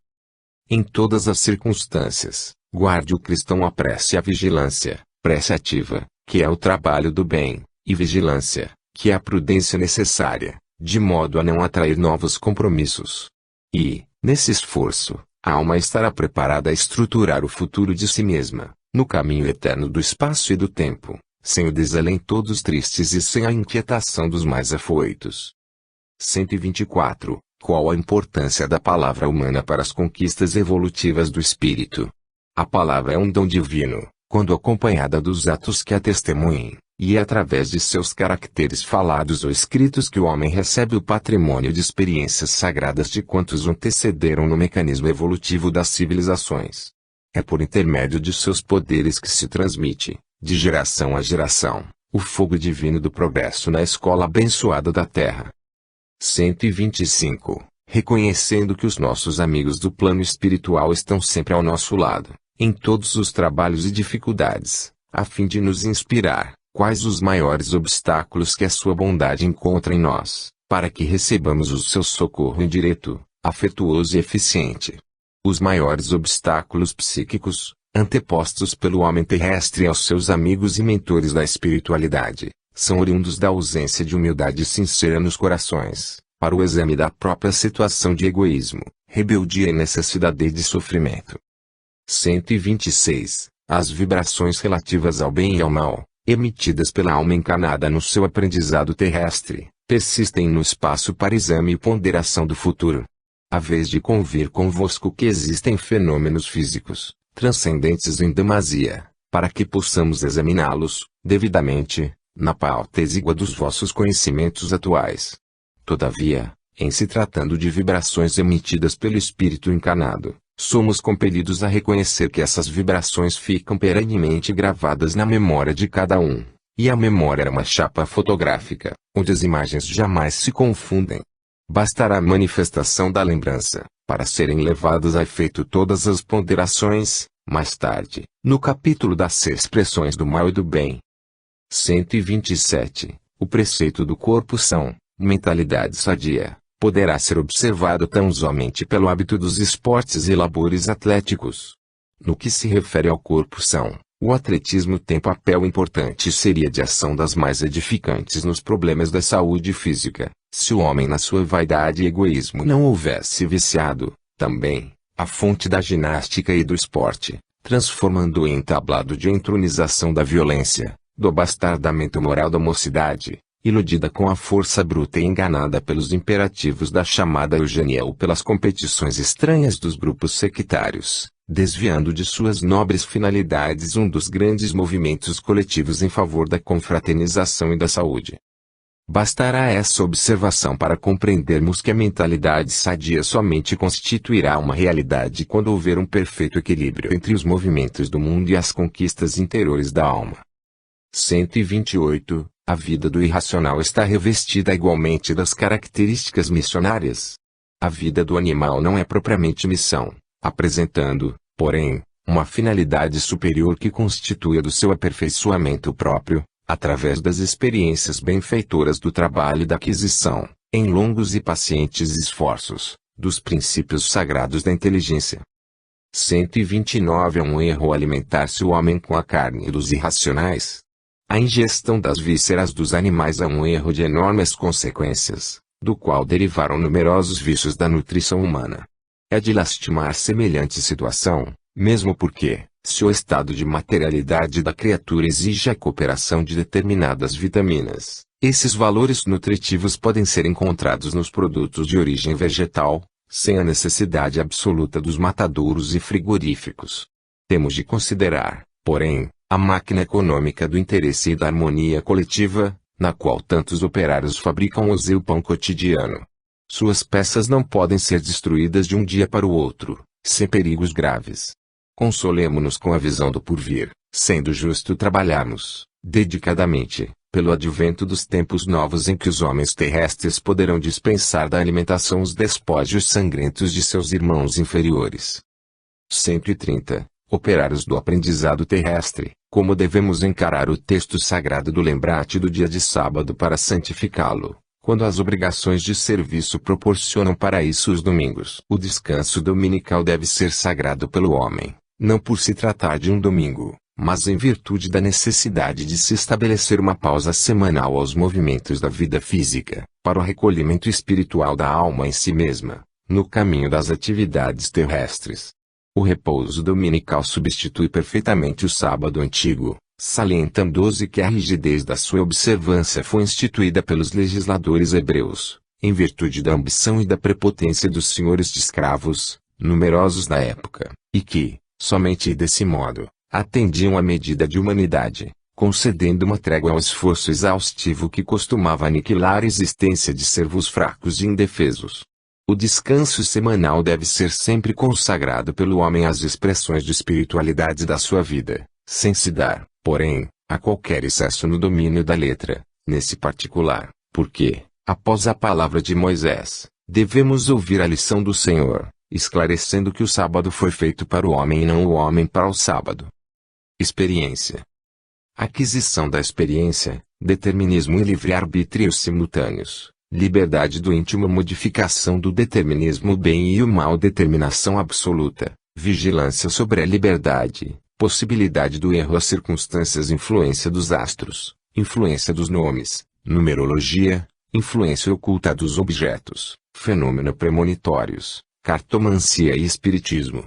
Em todas as circunstâncias, guarde o cristão a prece e a vigilância, prece ativa, que é o trabalho do bem, e vigilância, que é a prudência necessária, de modo a não atrair novos compromissos. E, nesse esforço, a alma estará preparada a estruturar o futuro de si mesma, no caminho eterno do espaço e do tempo, sem o desalento dos tristes e sem a inquietação dos mais afoitos. 124. Qual a importância da palavra humana para as conquistas evolutivas do espírito? A palavra é um dom divino, quando acompanhada dos atos que a testemunhem, e é através de seus caracteres falados ou escritos que o homem recebe o patrimônio de experiências sagradas de quantos o antecederam no mecanismo evolutivo das civilizações. É por intermédio de seus poderes que se transmite, de geração a geração, o fogo divino do progresso na escola abençoada da Terra. 125. Reconhecendo que os nossos amigos do plano espiritual estão sempre ao nosso lado, em todos os trabalhos e dificuldades, a fim de nos inspirar, quais os maiores obstáculos que a sua bondade encontra em nós, para que recebamos o seu socorro indireto, afetuoso e eficiente. Os maiores obstáculos psíquicos, antepostos pelo homem terrestre aos seus amigos e mentores da espiritualidade, são oriundos da ausência de humildade sincera nos corações, para o exame da própria situação de egoísmo, rebeldia e necessidade de sofrimento. 126. As vibrações relativas ao bem e ao mal, emitidas pela alma encarnada no seu aprendizado terrestre, persistem no espaço para exame e ponderação do futuro. A vez de convir convosco que existem fenômenos físicos, transcendentes em demasia, para que possamos examiná-los, devidamente, na pauta exígua dos vossos conhecimentos atuais. Todavia, em se tratando de vibrações emitidas pelo espírito encarnado, somos compelidos a reconhecer que essas vibrações ficam perenemente gravadas na memória de cada um, e a memória é uma chapa fotográfica, onde as imagens jamais se confundem. Bastará a manifestação da lembrança, para serem levadas a efeito todas as ponderações, mais tarde, no capítulo das expressões do mal e do bem. 127. O preceito do corpo são, mentalidade sadia, poderá ser observado tão somente pelo hábito dos esportes e labores atléticos. No que se refere ao corpo são, o atletismo tem papel importante e seria de ação das mais edificantes nos problemas da saúde física, se o homem na sua vaidade e egoísmo não houvesse viciado, também, a fonte da ginástica e do esporte, transformando-o em tablado de entronização da violência, do abastardamento moral da mocidade, iludida com a força bruta e enganada pelos imperativos da chamada eugenia ou pelas competições estranhas dos grupos sectários, desviando de suas nobres finalidades um dos grandes movimentos coletivos em favor da confraternização e da saúde. Bastará essa observação para compreendermos que a mentalidade sadia somente constituirá uma realidade quando houver um perfeito equilíbrio entre os movimentos do mundo e as conquistas interiores da alma. 128. A vida do irracional está revestida igualmente das características missionárias. A vida do animal não é propriamente missão, apresentando, porém, uma finalidade superior que constitui a do seu aperfeiçoamento próprio, através das experiências benfeitoras do trabalho e da aquisição, em longos e pacientes esforços, dos princípios sagrados da inteligência. 129. É um erro alimentar-se o homem com a carne dos irracionais. A ingestão das vísceras dos animais é um erro de enormes consequências, do qual derivaram numerosos vícios da nutrição humana. É de lastimar semelhante situação, mesmo porque, se o estado de materialidade da criatura exige a cooperação de determinadas vitaminas, esses valores nutritivos podem ser encontrados nos produtos de origem vegetal, sem a necessidade absoluta dos matadouros e frigoríficos. Temos de considerar, porém, a máquina econômica do interesse e da harmonia coletiva, na qual tantos operários fabricam o seu pão cotidiano. Suas peças não podem ser destruídas de um dia para o outro, sem perigos graves. Consolemo-nos com a visão do porvir, sendo justo trabalharmos, dedicadamente, pelo advento dos tempos novos em que os homens terrestres poderão dispensar da alimentação os despojos sangrentos de seus irmãos inferiores. 130. Operários do aprendizado terrestre. Como devemos encarar o texto sagrado do lembrete do dia de sábado para santificá-lo, quando as obrigações de serviço proporcionam para isso os domingos? O descanso dominical deve ser sagrado pelo homem, não por se tratar de um domingo, mas em virtude da necessidade de se estabelecer uma pausa semanal aos movimentos da vida física, para o recolhimento espiritual da alma em si mesma, no caminho das atividades terrestres. O repouso dominical substitui perfeitamente o sábado antigo, salientando-se que a rigidez da sua observância foi instituída pelos legisladores hebreus, em virtude da ambição e da prepotência dos senhores de escravos, numerosos da época, e que, somente desse modo, atendiam à medida de humanidade, concedendo uma trégua ao esforço exaustivo que costumava aniquilar a existência de servos fracos e indefesos. O descanso semanal deve ser sempre consagrado pelo homem às expressões de espiritualidade da sua vida, sem se dar, porém, a qualquer excesso no domínio da letra, nesse particular, porque, após a palavra de Moisés, devemos ouvir a lição do Senhor, esclarecendo que o sábado foi feito para o homem e não o homem para o sábado. Experiência. Aquisição da experiência, determinismo e livre-arbítrio simultâneos. Liberdade do íntimo, modificação do determinismo, o bem e o mal, determinação absoluta, vigilância sobre a liberdade, possibilidade do erro, as circunstâncias, influência dos astros, influência dos nomes, numerologia, influência oculta dos objetos, fenômeno premonitórios, cartomancia e espiritismo.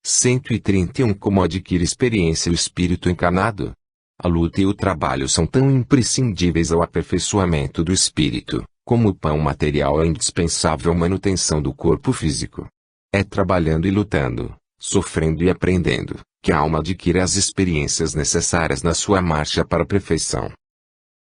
131. Como adquire experiência o espírito encarnado? A luta e o trabalho são tão imprescindíveis ao aperfeiçoamento do espírito, como o pão material é indispensável à manutenção do corpo físico. É trabalhando e lutando, sofrendo e aprendendo, que a alma adquire as experiências necessárias na sua marcha para a perfeição.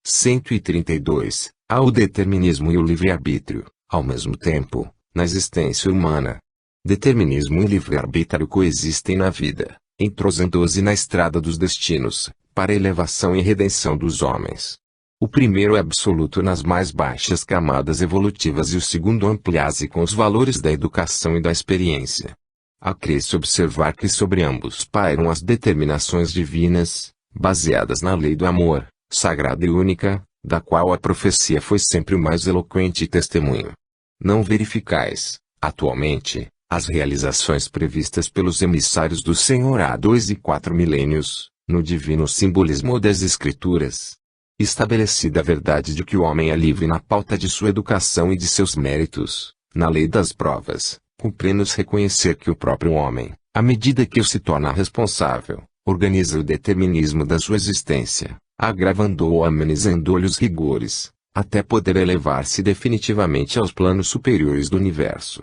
132. Há o determinismo e o livre-arbítrio, ao mesmo tempo, na existência humana. Determinismo e livre-arbítrio coexistem na vida, entrosando-se na estrada dos destinos, para a elevação e redenção dos homens. O primeiro é absoluto nas mais baixas camadas evolutivas e o segundo amplia-se com os valores da educação e da experiência. Acresce observar que sobre ambos pairam as determinações divinas, baseadas na lei do amor, sagrada e única, da qual a profecia foi sempre o mais eloquente testemunho. Não verificais, atualmente, as realizações previstas pelos emissários do Senhor há 2 e 4 milênios, no divino simbolismo das Escrituras. Estabelecida a verdade de que o homem é livre na pauta de sua educação e de seus méritos, na lei das provas, cumpre-nos reconhecer que o próprio homem, à medida que o se torna responsável, organiza o determinismo da sua existência, agravando ou amenizando-lhe os rigores, até poder elevar-se definitivamente aos planos superiores do universo.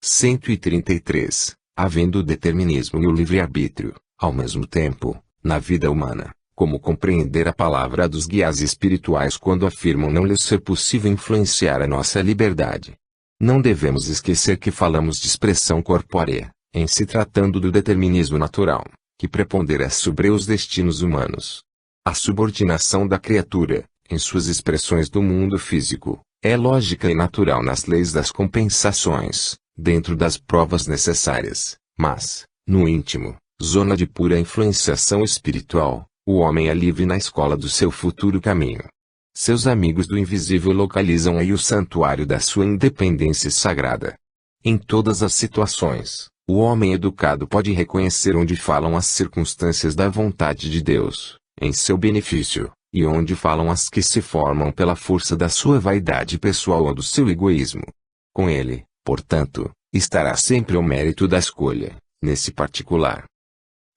133. Havendo o determinismo e o livre-arbítrio, ao mesmo tempo, na vida humana, como compreender a palavra dos guias espirituais quando afirmam não lhes ser possível influenciar a nossa liberdade? Não devemos esquecer que falamos de expressão corpórea, em se tratando do determinismo natural, que prepondera sobre os destinos humanos. A subordinação da criatura, em suas expressões do mundo físico, é lógica e natural nas leis das compensações, dentro das provas necessárias, mas, no íntimo, zona de pura influenciação espiritual, o homem é livre na escola do seu futuro caminho. Seus amigos do invisível localizam aí o santuário da sua independência sagrada. Em todas as situações, o homem educado pode reconhecer onde falam as circunstâncias da vontade de Deus, em seu benefício, e onde falam as que se formam pela força da sua vaidade pessoal ou do seu egoísmo. Com ele, portanto, estará sempre o mérito da escolha, nesse particular.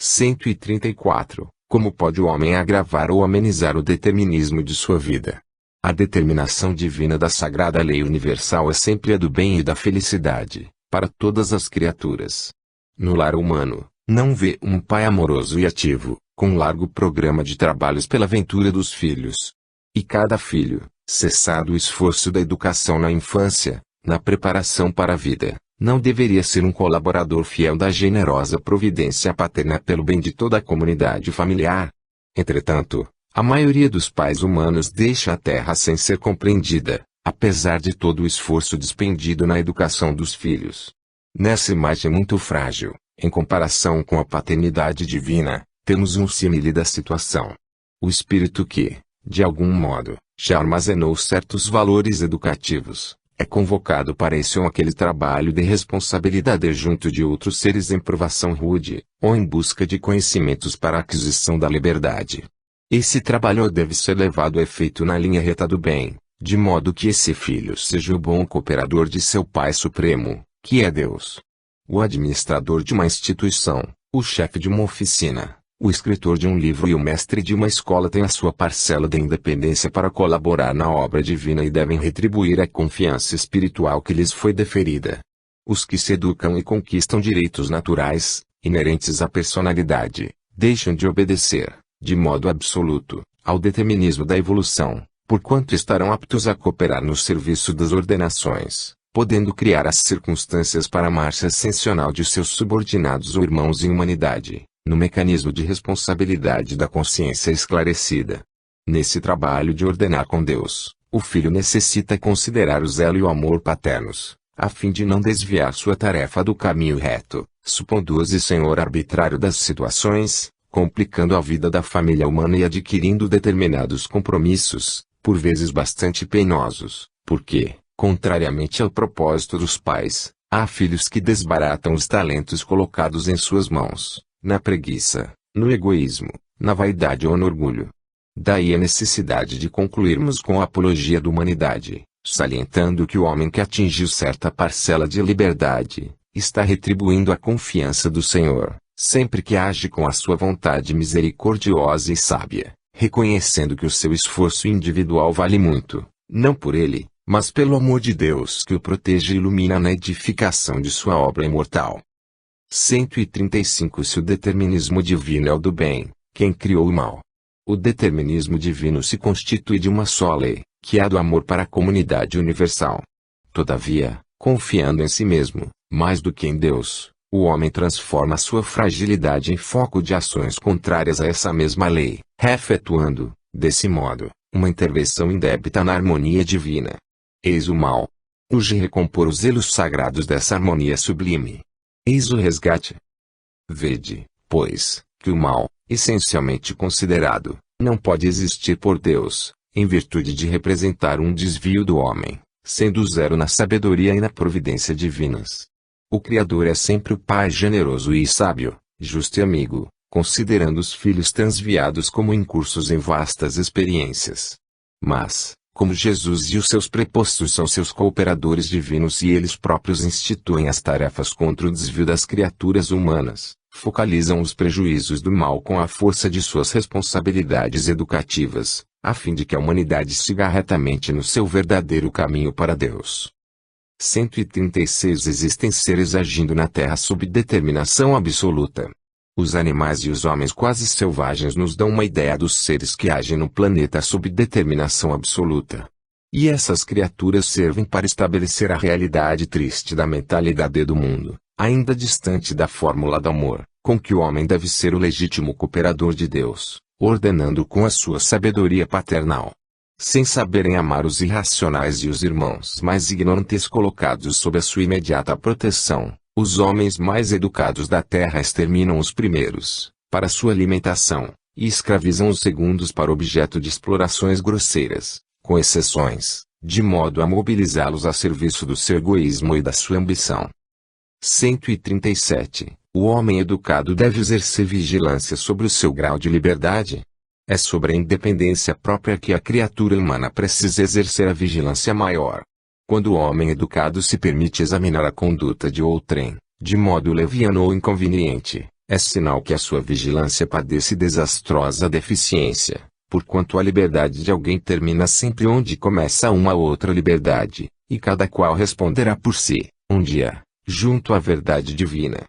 134. Como pode o homem agravar ou amenizar o determinismo de sua vida? A determinação divina da sagrada lei universal é sempre a do bem e da felicidade, para todas as criaturas. No lar humano, não vê um pai amoroso e ativo, com um largo programa de trabalhos pela ventura dos filhos. E cada filho, cessado o esforço da educação na infância, na preparação para a vida, não deveria ser um colaborador fiel da generosa providência paterna pelo bem de toda a comunidade familiar? Entretanto, A maioria dos pais humanos deixa a Terra sem ser compreendida, apesar de todo o esforço despendido na educação dos filhos. Nessa imagem muito frágil, em comparação com a paternidade divina, temos um símile da situação. O espírito que, de algum modo, já armazenou certos valores educativos, é convocado para esse ou aquele trabalho de responsabilidade junto de outros seres em provação rude, ou em busca de conhecimentos para a aquisição da liberdade. Esse trabalho deve ser levado a efeito na linha reta do bem, de modo que esse filho seja o bom cooperador de seu Pai Supremo, que é Deus. O administrador de uma instituição, o chefe de uma oficina, o escritor de um livro e o mestre de uma escola têm a sua parcela de independência para colaborar na obra divina e devem retribuir a confiança espiritual que lhes foi deferida. Os que se educam e conquistam direitos naturais, inerentes à personalidade, deixam de obedecer, de modo absoluto, ao determinismo da evolução, porquanto estarão aptos a cooperar no serviço das ordenações, podendo criar as circunstâncias para a marcha ascensional de seus subordinados ou irmãos em humanidade, no mecanismo de responsabilidade da consciência esclarecida. Nesse trabalho de ordenar com Deus, o filho necessita considerar o zelo e o amor paternos, a fim de não desviar sua tarefa do caminho reto, supondo-se senhor arbitrário das situações, complicando a vida da família humana e adquirindo determinados compromissos, por vezes bastante penosos, porque, contrariamente ao propósito dos pais, há filhos que desbaratam os talentos colocados em suas mãos, na preguiça, no egoísmo, na vaidade ou no orgulho. Daí a necessidade de concluirmos com a apologia da humanidade, salientando que o homem que atingiu certa parcela de liberdade, está retribuindo a confiança do Senhor, sempre que age com a sua vontade misericordiosa e sábia, reconhecendo que o seu esforço individual vale muito, não por ele, mas pelo amor de Deus que o protege e ilumina na edificação de sua obra imortal. 135 Se o determinismo divino é o do bem, quem criou o mal? O determinismo divino se constitui de uma só lei, que é a do amor para a comunidade universal. Todavia, confiando em si mesmo, mais do que em Deus, o homem transforma sua fragilidade em foco de ações contrárias a essa mesma lei, efetuando, desse modo, uma intervenção indébita na harmonia divina. Eis o mal. Urge recompor os elos sagrados dessa harmonia sublime. Eis o resgate. Vede, pois, que o mal, essencialmente considerado, não pode existir por Deus, em virtude de representar um desvio do homem, sendo zero na sabedoria e na providência divinas. O Criador é sempre o Pai generoso e sábio, justo e amigo, considerando os filhos transviados como incursos em vastas experiências. Mas, como Jesus e os seus prepostos são seus cooperadores divinos e eles próprios instituem as tarefas contra o desvio das criaturas humanas, focalizam os prejuízos do mal com a força de suas responsabilidades educativas, a fim de que a humanidade siga retamente no seu verdadeiro caminho para Deus. 136 Existem seres agindo na Terra sob determinação absoluta. Os animais e os homens quase selvagens nos dão uma ideia dos seres que agem no planeta sob determinação absoluta. E essas criaturas servem para estabelecer a realidade triste da mentalidade do mundo, ainda distante da fórmula do amor, com que o homem deve ser o legítimo cooperador de Deus, ordenando com a sua sabedoria paternal. Sem saberem amar os irracionais e os irmãos mais ignorantes colocados sob a sua imediata proteção, os homens mais educados da terra exterminam os primeiros, para sua alimentação, e escravizam os segundos para objeto de explorações grosseiras, com exceções, de modo a mobilizá-los a serviço do seu egoísmo e da sua ambição. 137. O homem educado deve exercer vigilância sobre o seu grau de liberdade. É sobre a independência própria que a criatura humana precisa exercer a vigilância maior. Quando o homem educado se permite examinar a conduta de outrem, de modo leviano ou inconveniente, é sinal que a sua vigilância padece desastrosa deficiência, porquanto a liberdade de alguém termina sempre onde começa uma outra liberdade, e cada qual responderá por si, um dia, junto à verdade divina.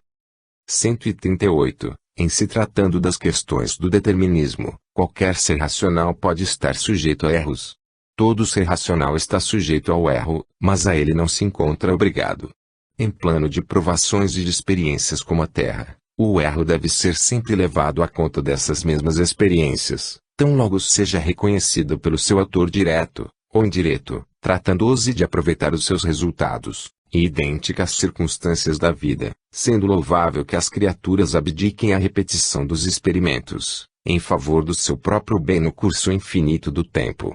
138. Em se tratando das questões do determinismo, qualquer ser racional pode estar sujeito a erros. Todo ser racional está sujeito ao erro, mas a ele não se encontra obrigado. Em plano de provações e de experiências como a Terra, o erro deve ser sempre levado à conta dessas mesmas experiências, tão logo seja reconhecido pelo seu autor direto, ou indireto, tratando-se de aproveitar os seus resultados, e idênticas circunstâncias da vida, sendo louvável que as criaturas abdiquem a repetição dos experimentos, em favor do seu próprio bem no curso infinito do tempo.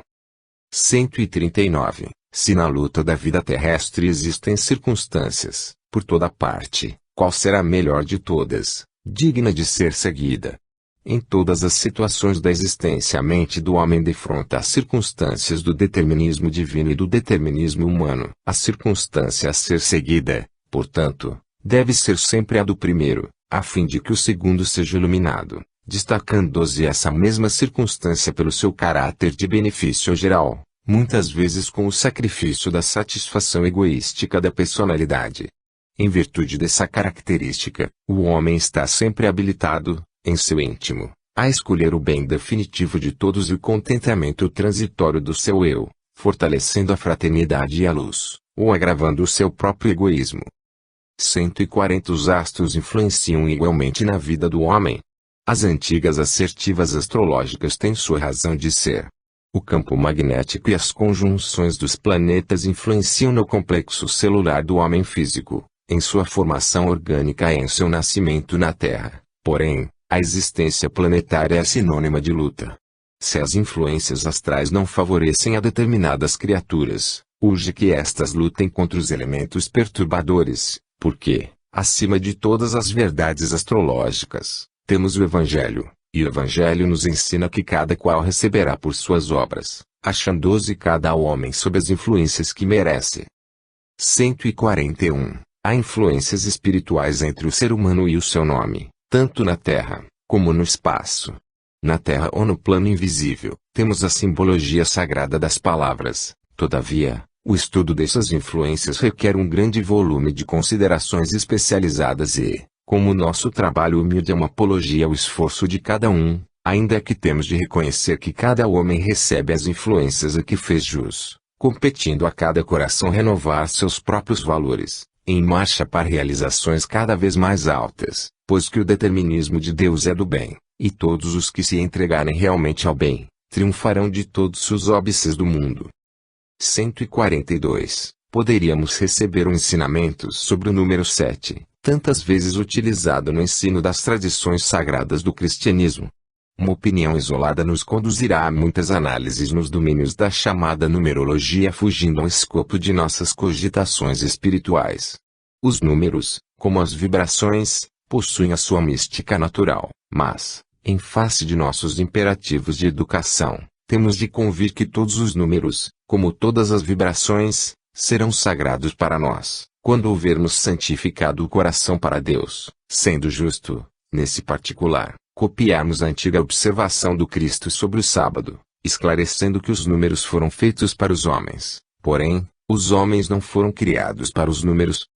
139. Se na luta da vida terrestre existem circunstâncias, por toda parte, qual será a melhor de todas, digna de ser seguida? Em todas as situações da existência, a mente do homem defronta as circunstâncias do determinismo divino e do determinismo humano. A circunstância a ser seguida, portanto, deve ser sempre a do primeiro, a fim de que o segundo seja iluminado, destacando-se essa mesma circunstância pelo seu caráter de benefício geral, muitas vezes com o sacrifício da satisfação egoística da personalidade. Em virtude dessa característica, o homem está sempre habilitado, em seu íntimo, a escolher o bem definitivo de todos e o contentamento transitório do seu eu, fortalecendo a fraternidade e a luz, ou agravando o seu próprio egoísmo. 140. Os astros influenciam igualmente na vida do homem. As antigas assertivas astrológicas têm sua razão de ser. O campo magnético e as conjunções dos planetas influenciam no complexo celular do homem físico, em sua formação orgânica e em seu nascimento na Terra. Porém, a existência planetária é sinônima de luta. Se as influências astrais não favorecem a determinadas criaturas, urge que estas lutem contra os elementos perturbadores, porque, acima de todas as verdades astrológicas, temos o Evangelho, e o Evangelho nos ensina que cada qual receberá por suas obras, achando-se cada homem sob as influências que merece. 141. Há influências espirituais entre o ser humano e o seu nome, tanto na Terra, como no espaço. Na Terra ou no plano invisível, temos a simbologia sagrada das palavras. Todavia, o estudo dessas influências requer um grande volume de considerações especializadas e, como nosso trabalho humilde é uma apologia ao esforço de cada um, ainda que temos de reconhecer que cada homem recebe as influências a que fez jus, competindo a cada coração renovar seus próprios valores, em marcha para realizações cada vez mais altas, pois que o determinismo de Deus é do bem, e todos os que se entregarem realmente ao bem, triunfarão de todos os óbices do mundo. 142. Poderíamos receber ensinamentos sobre o número 7, tantas vezes utilizado no ensino das tradições sagradas do cristianismo. Uma opinião isolada nos conduzirá a muitas análises nos domínios da chamada numerologia, fugindo ao escopo de nossas cogitações espirituais. Os números, como as vibrações, possuem a sua mística natural, mas, em face de nossos imperativos de educação, temos de convir que todos os números, como todas as vibrações, serão sagrados para nós, quando houvermos santificado o coração para Deus, sendo justo, nesse particular, copiarmos a antiga observação do Cristo sobre o sábado, esclarecendo que os números foram feitos para os homens, porém, os homens não foram criados para os números.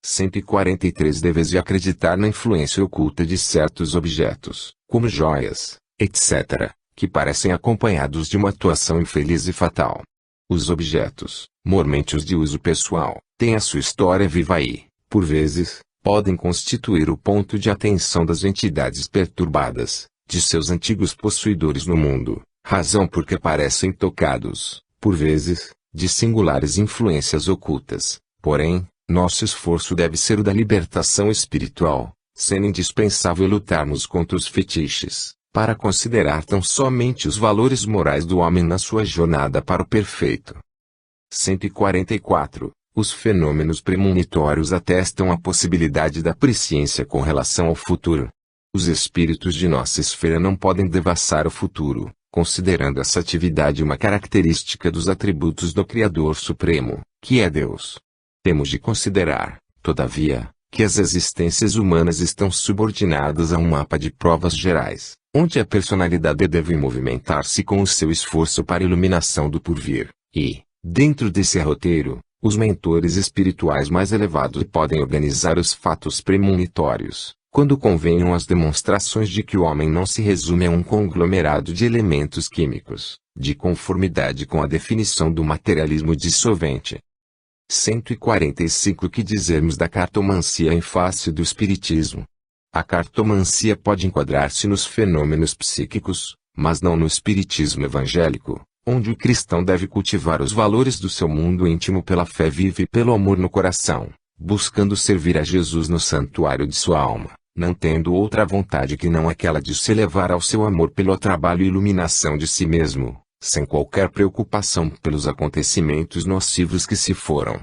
143. Deves de acreditar na influência oculta de certos objetos, como joias, etc., que parecem acompanhados de uma atuação infeliz e fatal. Os objetos, mormente os de uso pessoal, têm a sua história viva e, por vezes, podem constituir o ponto de atenção das entidades perturbadas, de seus antigos possuidores no mundo, razão porque parecem tocados, por vezes, de singulares influências ocultas. Porém, nosso esforço deve ser o da libertação espiritual, sendo indispensável lutarmos contra os fetiches, para considerar tão somente os valores morais do homem na sua jornada para o perfeito. 144. Os fenômenos premonitórios atestam a possibilidade da presciência com relação ao futuro. Os espíritos de nossa esfera não podem devassar o futuro, considerando essa atividade uma característica dos atributos do Criador Supremo, que é Deus. Temos de considerar, todavia, que as existências humanas estão subordinadas a um mapa de provas gerais, onde a personalidade deve movimentar-se com o seu esforço para a iluminação do porvir, e, dentro desse roteiro, os mentores espirituais mais elevados podem organizar os fatos premonitórios, quando convenham as demonstrações de que o homem não se resume a um conglomerado de elementos químicos, de conformidade com a definição do materialismo dissolvente. 145. Que dizermos da cartomancia em face do espiritismo? A cartomancia pode enquadrar-se nos fenômenos psíquicos, mas não no espiritismo evangélico, onde o cristão deve cultivar os valores do seu mundo íntimo pela fé viva e pelo amor no coração, buscando servir a Jesus no santuário de sua alma, não tendo outra vontade que não aquela de se elevar ao seu amor pelo trabalho e iluminação de si mesmo, sem qualquer preocupação pelos acontecimentos nocivos que se foram,